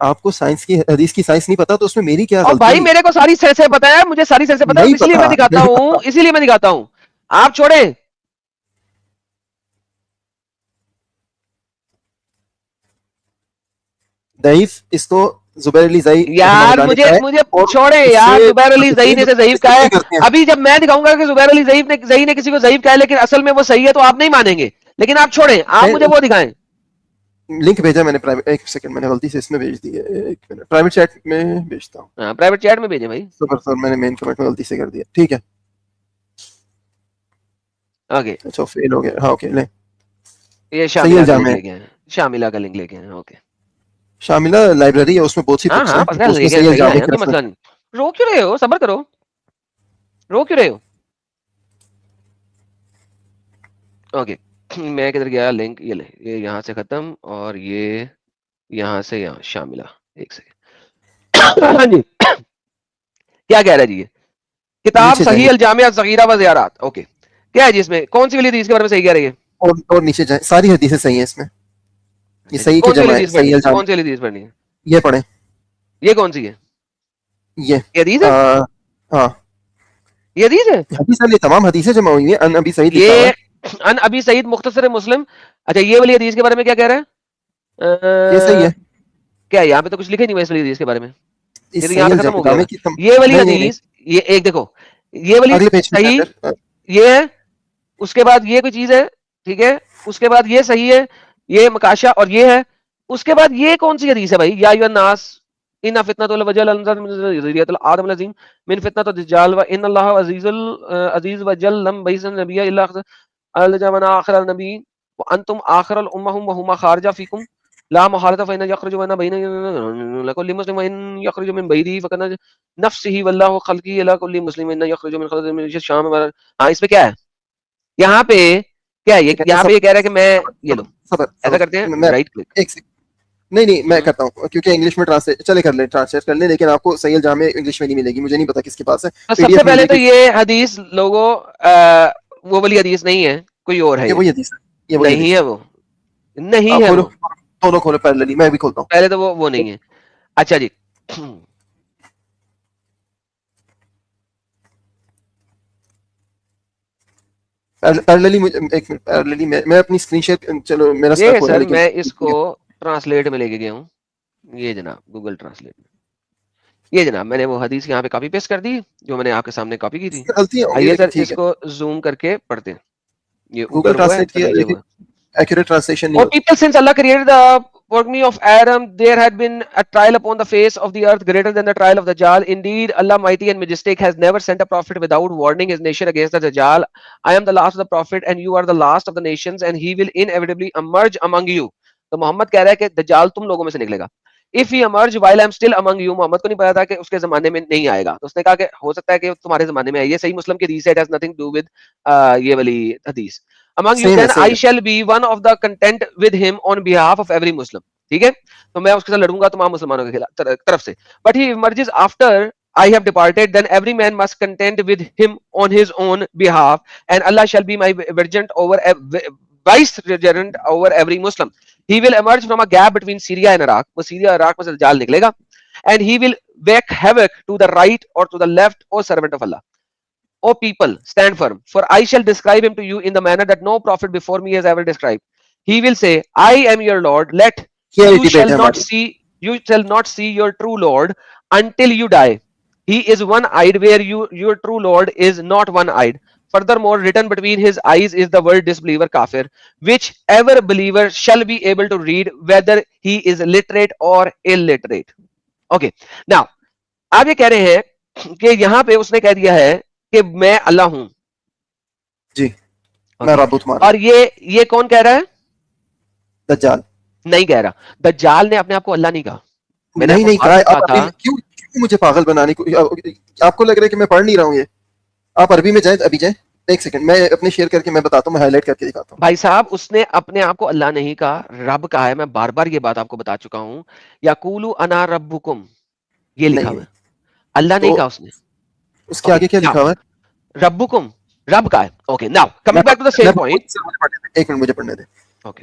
آپ کو سائنس کی حدیث کی سائنس نہیں پتا تو اس میں میری کیا اور غلطی بھائی ہوئی. میرے کو ساری سینسیں پتا ہے, مجھے ساری سینسیں پتا ہے, نہیں اس لیے پتا, میں دکھاتا نہیں ہوں, پتا. اسی لیے میں دکھاتا ہوں. آپ چھوڑیں. ضعیف اس کو زبیر علی زئی رحمہ یار اللہ نے مجھے کہا ہے, مجھے اور چھوڑے اس یار, سے زبیر علی زئی نے سے ضعیف کہا ہے. ڈسکری کرتے ہیں. ابھی جب میں دکھاؤں گا کہ زبیر علی زئی نے کسی کو ضعیف کہا ہے, لیکن اصل میں وہ صحیح ہے, تو آپ نہیں مانیں گے. لیکن آپ چھوڑیں, آپ مجھے وہ دکھائیں. لنک بھیجا میں نے پرائیویٹ, ایک سیکنڈ, میں نے غلطی سے اس میں بھیج دی ہے, ایک منٹ پرائیویٹ چیٹ میں بھیجتا ہوں. پرائیویٹ چیٹ میں بھیجیں بھائی. سر میں نے مین کمنٹ میں غلطی سے کر دیا, ٹھیک ہے. اوکے, اچھا فیل ہو گیا, ہاں اوکے لیں. یہ صحیح شاملہ کا لنک الجامع, لے کے ہیں, شاملہ کا لنک لے کے ہیں. اوکے, شاملہ لائبریری ہے, اس میں بہت سی ہاں بکس ہاں ہیں, پتہ اس لے میں کے صحیح صحیح الجامع ہے, کی کوئی ریفرنس. مسئلہ نہیں. رو کیوں رہے ہو, صبر کرو, رو کیوں رہے ہو. اوکے, میں کدھر گیا لنک, یہ لے, یہ یہاں سے ختم, اور یہ یہاں سے یہاں شاملہ. ایک سیکنڈ. ہاں جی, کیا کہہ رہا ہے جی, یہ کتاب نیچے جائیں صحیح الجامع الصغیرہ و زیارات. اوکے, کیا ہے جی اس میں, کون سی والی حدیث کے بارے میں صحیح کہہ رہی ہے؟ اور نیچے جائیں, ساری حدیثیں صحیح ہیں اس میں. یہ اچھا جی, صحیح کی کون سی والی جمع ہے, حدیث پڑھنی صحیح ہے, الجامع. کون سی والی حدیث پڑھنی ہے, یہ پڑھیں, یہ کون سی ہے, یہ یہ حدیث ہے, ہاں یہ حدیث ہے. حدیث ہے, تمام حدیثیں جمع ہوئی ہیں, ان ابی سعید لکھا ہوا یہ ہے. ان ابی سعید مختصر مسلم. اچھا, یہ والی حدیث کے بارے میں کیا کہہ رہا یہ صحیح ہے؟ ہے, کیا یہاں پہ تو کچھ لکھے نہیں اس والی حدیث کے بارے میں, یہ اس تو یہاں صحیح پہ ختم ہو گیا. الجامع کی یہ والی نہیں نہیں نہیں, حدیث, یہ ایک دیکھو, یہ والی اگلے پیج پہ صحیح, جائیں پھر. یہ ہے, اس کے بعد یہ کوئی چیز ہے, ٹھیک ہے, اس کے بعد یہ صحیح ہے, یہ مکاشا, اور یہ ہے. اس کے بعد یہ کون سی حدیث ہے بھائی, یا ایھا الناس ان فتنۃ الوجل من ذریۃ الآدم العظیم من فتنۃ الدجال وان اللہ عزیز وجل لم بیس النبی الا الجمنا آخر النبی وانتم آخر الامہ وهما خارج فیکم لا محالة فإن يخرج من بين لكل مسلم وإن يخرج من بيته فكان نفسه والله خلقه إلى كل مسلم إن يخرج من خلقه من الشام. ہاں, اس پہ کیا ہے, یہاں پہ کیا ہے یہ یہاں پہ یہ کہہ رہا ہے کہ میں یہ لو ایسا کرتے ہیں میں رائٹ کلک. ایک نہیں میں کرتا ہوں کیونکہ انگلش میں ٹرانسلیٹ چلے کر لیں ٹرانسلیٹ کر لیں لیکن آپ کو صحیح الجامع انگلش میں نہیں ملے گی مجھے نہیں پتا کس کے پاس ہے. سب سے پہلے تو یہ حدیث لوگوں وہ والی حدیث نہیں ہے کوئی اور ہے. یہ وہی حدیث ہے یہ وہی نہیں ہے وہ نہیں ہے کھولو وہ دونوں کھولو پیرللی میں بھی کھولتا ہوں پہلے تو وہ نہیں ہے. اچھا جی پیرللی ایک منٹ پیرللی میں اپنی اسکرین شیئر چلو میرا یہ اسٹک ہو رہا ہے سر لیکن میں اس کو ٹرانسلیٹ میں لے کے گیا ہوں. یہ جناب گوگل ٹرانسلیٹ میں یہ جناب میں نے وہ حدیث یہاں پہ کاپی پیسٹ کر دی جو میں نے آپ کے سامنے کاپی کی تھی. غلطیاں ہوں گی آئیے لیکن سر ٹھیک اس ہے کو زوم کر کے پڑھتے ہیں. یہ گوگل اوپر وہ ہے ٹرانسلیٹ کیا نیچے لیکن وہ ہے. ایکوریٹ ٹرانسلیشن نہیں Or ہوتی. people since Allah created the workme of Adam, there had been a trial upon the face of the earth greater than the trial of the Dajjal. Indeed, Allah mighty and majestic has never sent a prophet without warning his nation against the Dajjal. I am the last of the prophet and you are the last of the nations and he will inevitably emerge among you. تو محمد کہہ رہا ہے کہ دجال تم لوگوں میں سے نکلے گا. If he emerge while I am still among you, محمد کو نہیں پتا تھا کہ اس کے زمانے میں نہیں آئے گا. تو اس نے کہا کہ ہو سکتا ہے کہ تمہارے زمانے میں آئے. یہ صحیح مسلم کی حدیث ہے. It has nothing to do with یہ والی حدیث. Among you, then I shall be one of the content with him on behalf of every Muslim. ٹھیک ہے تو میں اس کے ساتھ لڑوں گا تمام مسلمانوں کے طرف سے. But he emerges after I have departed, then every man must contend with him on his own behalf, and Allah shall be my vicegerent over every Muslim. He will emerge from a gap between Syria and Iraq. وہ Syria اور عراق میں سے دجال نکلے گا. And he will wreak havoc to the right or to the left, O servant of Allah. O people, stand firm, for I shall describe him to you in the manner that no prophet before me has ever described. He will say, I am your Lord. You shall not see your true Lord until you die. He is one-eyed, where your true Lord is not one-eyed. Furthermore, written between his eyes is the word disbeliever kafir, whichever believer shall be able to read, whether he is literate or illiterate. Okay, now, آپ یہ کہہ رہے ہیں کہ یہاں پہ اس نے کہہ دیا ہے کہ میں اللہ ہوں جی میں رب ہوں تمہارا. اور یہ کون کہہ رہا ہے؟ دجال نہیں کہہ رہا. دجال نے اپنے آپ کو اللہ نہیں کہا. میں نے نہیں کہا تھا کیوں مجھے پاگل بنانے کو آپ کو لگ رہا ہے کہ میں پڑھ نہیں رہا ہوں. یہ آپ عربی میں جائیں ابھی جائیں ایک سیکنڈ میں اپنے شیئر کر کے میں بتاتا ہوں میں ہائی لائٹ کر کے دکھاتا ہوں. بھائی صاحب اس نے اپنے آپ کو اللہ نہیں کہا رب کہا ہے. میں بار بار یہ بات آپ کو بتا چکا ہوں. یقولو انا ربکم یہ لکھا ہوا ہے. اللہ نہیں کہا اس نے. اس کے آگے کیا لکھا ہوا ہے؟ ربکم رب کا ہے. Okay now coming back to the same point. ایک منٹ مجھے پڑھنے دیں.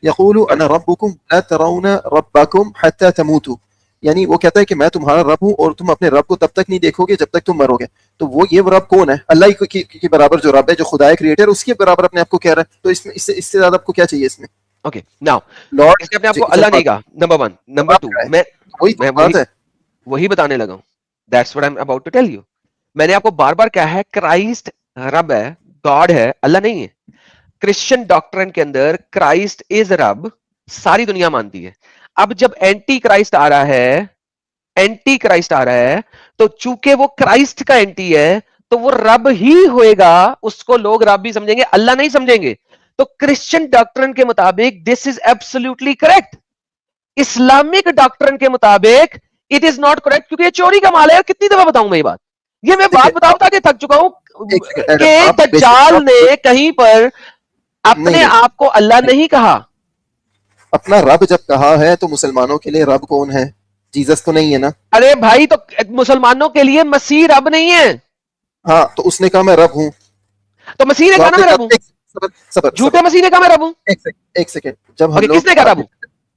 یقول انا ربکم لا ترون ربکم حتى تموتوا یعنی وہ کہتا ہے کہ میں تمہارا رب ہوں اور تم اپنے رب کو تب تک نہیں دیکھو گے جب تک تم مرو گے. تو وہ یہ رب کون ہے؟ اللہ کے برابر جو رب ہے جو خدا ہے کریٹر اس کے برابر اپنے آپ کو کہہ رہا ہے. تو اس میں اس سے زیادہ آپ کو کیا چاہیے اس میں؟ اوکے ناؤ لارڈ اس نے اپنے آپ کو اللہ نہیں کہا. نمبر 1. نمبر 2 میں وہی بتانے لگا ہوں. That's what I am about to tell you. میں نے آپ کو بار بار کہا ہے کرائسٹ رب ہے گاڈ ہے اللہ نہیں ہے. کرسچن ڈاکٹرن کے اندر کرائسٹ از رب ساری دنیا مانتی ہے. اب جب اینٹی کرائسٹ آ رہا ہے تو چونکہ وہ کرائسٹ کا اینٹی ہے تو وہ رب ہی ہوئے گا. اس کو لوگ رب بھی سمجھیں گے اللہ نہیں سمجھیں گے. تو کرسچن ڈاکٹرن کے مطابق دس از ایبسولوٹلی کریکٹ. اسلامک ڈاکٹرن کے مطابق اٹ از ناٹ کریکٹ کیونکہ یہ چوری کا مال ہے. کتنی دفعہ بتاؤں میں یہ بات؟ یہ میں بات بتا کے تھک چکا ہوں کہ دجال نے کہیں پر اپنے آپ کو اللہ نہیں کہا. اپنا رب جب کہا ہے تو مسلمانوں کے لیے رب کون ہے؟ جیزس تو نہیں ہے نا. ارے بھائی تو مسلمانوں کے لیے مسیح رب نہیں ہے. ہاں تو اس نے کہا میں رب ہوں. تو مسیح نے کہا نا میں رب ہوں. جھوٹے مسیح نے کہا میں رب ہوں. ایک سیکنڈ جب ہم لوگ کس نے کہا رب ہوں؟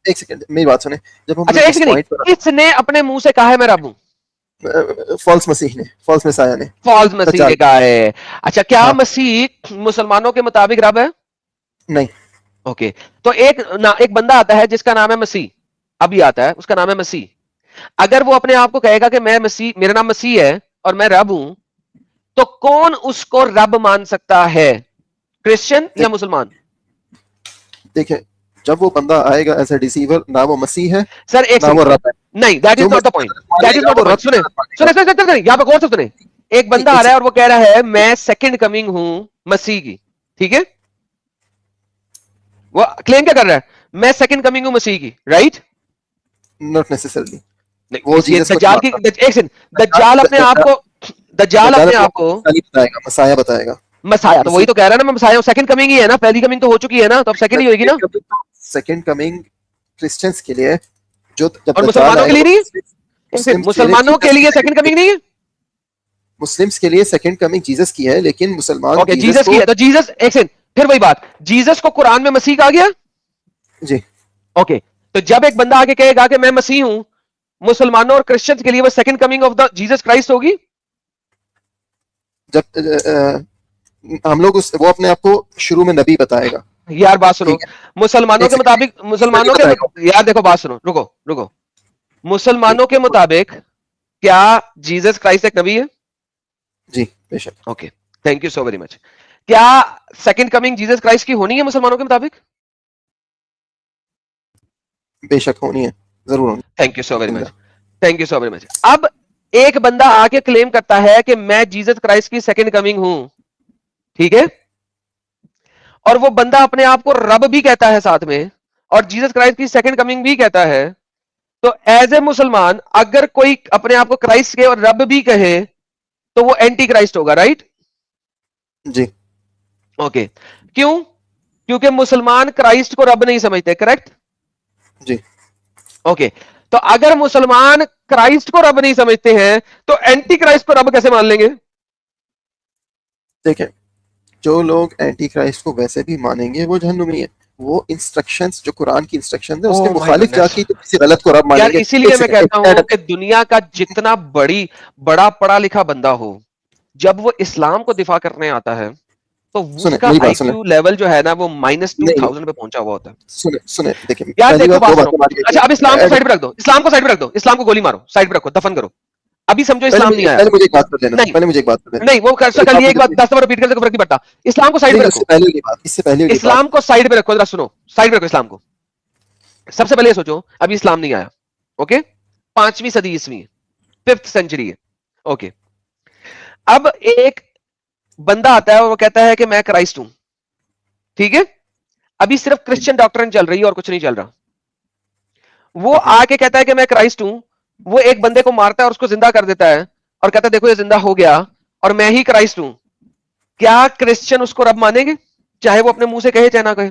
ایک سیکنڈ میری بات سنیں. جب ہم اچھا ایک سیکنڈ کس نے اپنے منہ سے کہا ہے میں رب ہوں؟ فالس مسیح نے فالس مسیح نے فالس مسیح نے کہا ہے. اچھا کیا مسیح مسلمانوں کے مطابق رب ہے؟ نہیں. اوکے تو ایک بندہ آتا ہے جس کا نام ہے مسیح. ابھی آتا ہے اس کا نام ہے مسیح. اگر وہ اپنے آپ کو کہے گا کہ میں مسیح میرا نام مسیح ہے اور میں رب ہوں تو کون اس کو رب مان سکتا ہے؟ کرسچن یا مسلمان؟ دیکھیں جب وہ بندہ آئے گا ایز اے ڈیسیور نہ وہ مسیح ہے سر ایک نہ وہ رب ہے. نہیں that is not the point. That is not the point. سنیں یہاں پہ غور سے سنیں. ایک بندہ آ رہا ہے اور وہ کہہ رہا ہے میں سیکنڈ کمنگ ہوں مسیح کی. ٹھیک ہے وہ کلیم کیا کر رہا ہے؟ میں سیکنڈ کمنگ ہوں مسیح کی. Right not necessarily. دجال اپنے آپ کو مسیح بتائے گا. مسایا تو وہی تو کہہ رہا ہے نا میں مسایا ہوں, سیکنڈ کمنگ ہی ہے نا, پہلی کمنگ تو ہو چکی ہے نا, تو اب سیکنڈ ہی ہوگی نا. سیکنڈ کمنگ کرسچنس کے لیے جو جب اور دجال مسلمانوں آئے کے گا لیے نہیں, مسلمس کے لیے مسلمانوں کے لیے سیکنڈ کمنگ نہیں ہے. مسلمس کے لیے سیکنڈ کمنگ جیسس کی ہے, لیکن مسلمان اوکے جیسس جیسس کو کی ہے, تو جیسس ایک سیکنڈ پھر وہی بات, جیسس کو قرآن میں مسیح کہا گیا. جی اوکے تو جب ایک بندہ آگے کہے گا کہ میں مسیح ہوں, مسلمانوں اور کرسچنز کے لیے وہ second coming of the Jesus Christ ہوگی. جب ہم لوگ وہ اپنے آپ کو شروع میں نبی بتائے گا, یار بات سنو, ٹھیک ہے, مسلمانوں ایک کے سیکنڈ مطابق, مسلمانوں کے بتائے گا یار دیکھو بات سنو, رکو رکو, مسلمانوں کے مطابق کیا جیسس کرائسٹ ایک نبی ہے؟ جی بے شک. Okay thank you so very مچ. کیا سیکنڈ کمنگ جیسس کرائسٹ کی ہونی ہے مسلمانوں کے مطابق؟ بے شک ہونی ہے, ضرور ہونی تھینک یو سو ویری ہے. Much, thank you so very much. اب ایک بندہ آ کے کلیم کرتا ہے کہ میں جیسس کرائسٹ کی سیکنڈ کمنگ ہوں, ٹھیک ہے, اور وہ بندہ اپنے آپ کو رب بھی کہتا ہے ساتھ میں, اور جیسس کرائسٹ کی سیکنڈ کمنگ بھی کہتا ہے, تو ایز اے مسلمان اگر کوئی اپنے آپ کو کرائسٹ کے اور رب بھی کہے تو وہ اینٹی کرائسٹ ہوگا, رائٹ؟ جی اوکے کیوں؟ کیونکہ مسلمان کرائسٹ کو رب نہیں سمجھتے, کریکٹ؟ جی اوکے تو اگر مسلمان کرائسٹ کو رب نہیں سمجھتے ہیں تو اینٹی کرائسٹ کو رب کیسے مان لیں گے؟ دیکھیں, جو لوگ اینٹی کرائسٹ کو ویسے بھی مانیں گے وہ جہنمی ہے. وہ انسٹرکشنز جو قرآن کی انسٹرکشنز ہیں اس کے Oh my مخالف جا goodness. کے کسی غلط کو رب مانیں یار گے. اسی ایک لیے میں کہتا ہوں سیکنڈ کہ دنیا کا جتنا بڑا پڑھا لکھا بندہ ہو, جب وہ اسلام کو دفاع کرنے آتا ہے تو اس سنیں, کا میری آئی بات سنیں, کیو لیول جو ہے نا وہ نہیں -2000 پہ پہنچا ہوا ہوتا ہے. سنیں دیکھیں, یار پہلی دیکھو بات, بات دو سنو, باتیں مانیے اچھا اب اسلام کو کہ سائڈ پہ رکھ دو, اسلام کو سائڈ پہ رکھ دو, اسلام کو گولی مارو, سائڈ پہ رکھو, دفن کرو, ابھی سمجھو اسلام نہیں آیا. پہلے مجھے ایک بات کر لینا, نہیں پہلے مجھے ایک بات کر لینا. نہیں وہ کر ایک سکتا, آپ یہ نے ایک بات 10 دفعہ ریپیٹ کر کے فرق نہیں پڑتا. اسلام کو سائڈ پہ نہیں, اس رکھو, سے پہلے کی بات, اس سے پہلے کی بات. اسلام کو سائڈ پہ رکھو, ذرا سنو, سائڈ پہ رکھو اسلام کو. سب سے پہلے یہ سوچو ابھی اسلام نہیں آیا, اوکے, 5ویں صدی عیسوی, 5th سینچری ہے, اوکے. اب ایک بندہ آتا ہے اور وہ کہتا ہے کہ میں کرائسٹ ہوں, ٹھیک ہے, ابھی صرف کرسچن ڈاکٹرن چل رہی ہے اور کچھ نہیں چل رہا. وہ آ کے کہتا ہے کہ میں کرائسٹ ہوں, وہ ایک بندے کو مارتا ہے اور اس کو زندہ کر دیتا ہے اور کہتا ہے دیکھو یہ زندہ ہو گیا اور میں ہی کرائسٹ ہوں. کیا کرسچن اس کو رب مانیں گے, چاہے وہ اپنے منہ سے کہے چاہے نہ کہے؟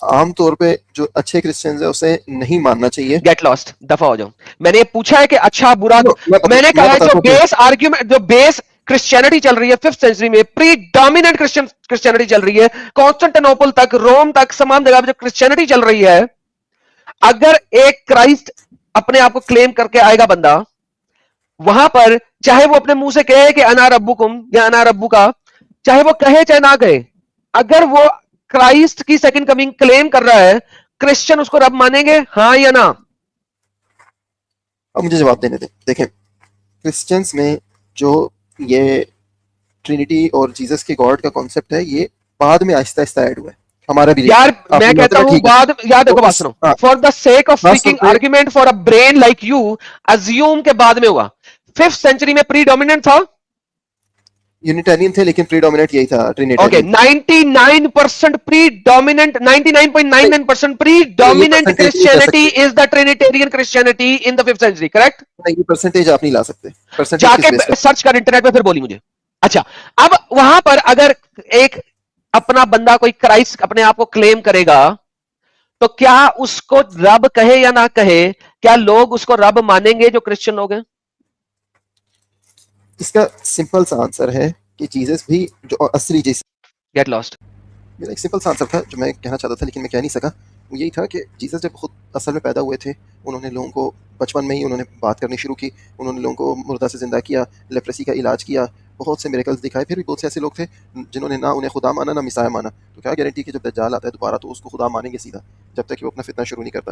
عام طور پہ جو اچھے کرسچنز ہیں اسے نہیں ماننا چاہیے. گیٹ لاسٹ, دفع ہو جاؤ. میں نے یہ پوچھا ہے کہ اچھا برا, میں نے میں کہا ہے بتاتا جو ہوں کیوں. بیس آرگیومنٹ, جو بیس کرسچینٹی چل رہی ہے 5th سینچری میں, پری ڈومیننٹ کرسچینٹی چل رہی ہے, کانسٹنٹینوپل تک, روم تک, تمام جگہ جو کرسچینٹی چل رہی ہے, اگر ایک کرائسٹ اپنے آپ کو کلیم کر کے آئے گا بندہ, وہاں پر چاہے وہ اپنے منہ سے کہے کہ انا ربکم یا انا ربو کا, چاہے وہ کہے چاہے نہ کہے, اگر وہ کرائسٹ کی سیکنڈ کمنگ کلیم کر رہا ہے, کرسچن اس کو رب مانیں گے, ہاں یا نہ؟ اب مجھے جواب دینے دیں. دیکھیں, کرسچنز میں جو یہ ٹرینٹی اور جیسس کے گاڈ کا کانسیپٹ ہے, یہ بعد میں آہستہ آہستہ ایڈ ہوا ہے. ہمارا بھی یار آپ میں کی بات کہتا ہے ہوں ٹھیک ہے. بعد, یاد تو دیکھو بات اس سنو, فار دا سیک آف خاص طور اسپیکنگ پہ argument for a brain like you, assume کے بعد میں ہوا. 5th سینچری میں پری ڈومیننٹ تھا, یونیٹیرین تھے, لیکن پری ڈومیننٹ یہی تھا, اوکے, ٹرینیٹیرین. 99% پری ڈومیننٹ, 99.99% پری یہ ڈومیننٹ پرسنٹیج نہیں کہہ کرسچینٹی سکتے, از دا ٹرینیٹیرین کرسچینٹی ان دا 5th سینچری, کریکٹ؟ یہ پرسنٹیج آپ نہیں لا سکتے. جا پرسنٹیج کس بیس کے پہ؟ سرچ کر انٹرنیٹ پہ, پھر بولی مجھے. اچھا اب وہاں پر اگر ایک اپنا بندہ کوئی کرائسٹ اپنے آپ کو کلیم کرے گا, تو کیا اس کو رب کہے یا نہ کہے, کیا لوگ اس کو رب مانیں گے جو کرسچن لوگ ہیں؟ اس کا سمپل سا آنسر ہے کہ جیسس بھی جو اصلی جیسس, گیٹ لاسٹ. میرا ایک سمپل سا آنسر تھا جو میں کہنا چاہتا تھا لیکن میں کہہ نہیں سکا. وہ یہی تھا کہ جیسس جب خود اصل میں پیدا ہوئے تھے, انہوں نے لوگوں کو بچپن میں ہی انہوں نے بات کرنی شروع کی, انہوں نے لوگوں کو مردہ سے زندہ کیا, لیپریسی کا علاج کیا, بہت سے میریکلز دکھائے. پھر بھی بہت سے ایسے لوگ تھے جنہوں نے نہ انہیں خدا مانا نہ مسیح مانا. تو کیا گارنٹی کہ جب دجال آتا ہے دوبارہ تو اس کو خدا مانیں گے سیدھا, جب تک کہ وہ اپنا فتنہ شروع نہیں کرتا.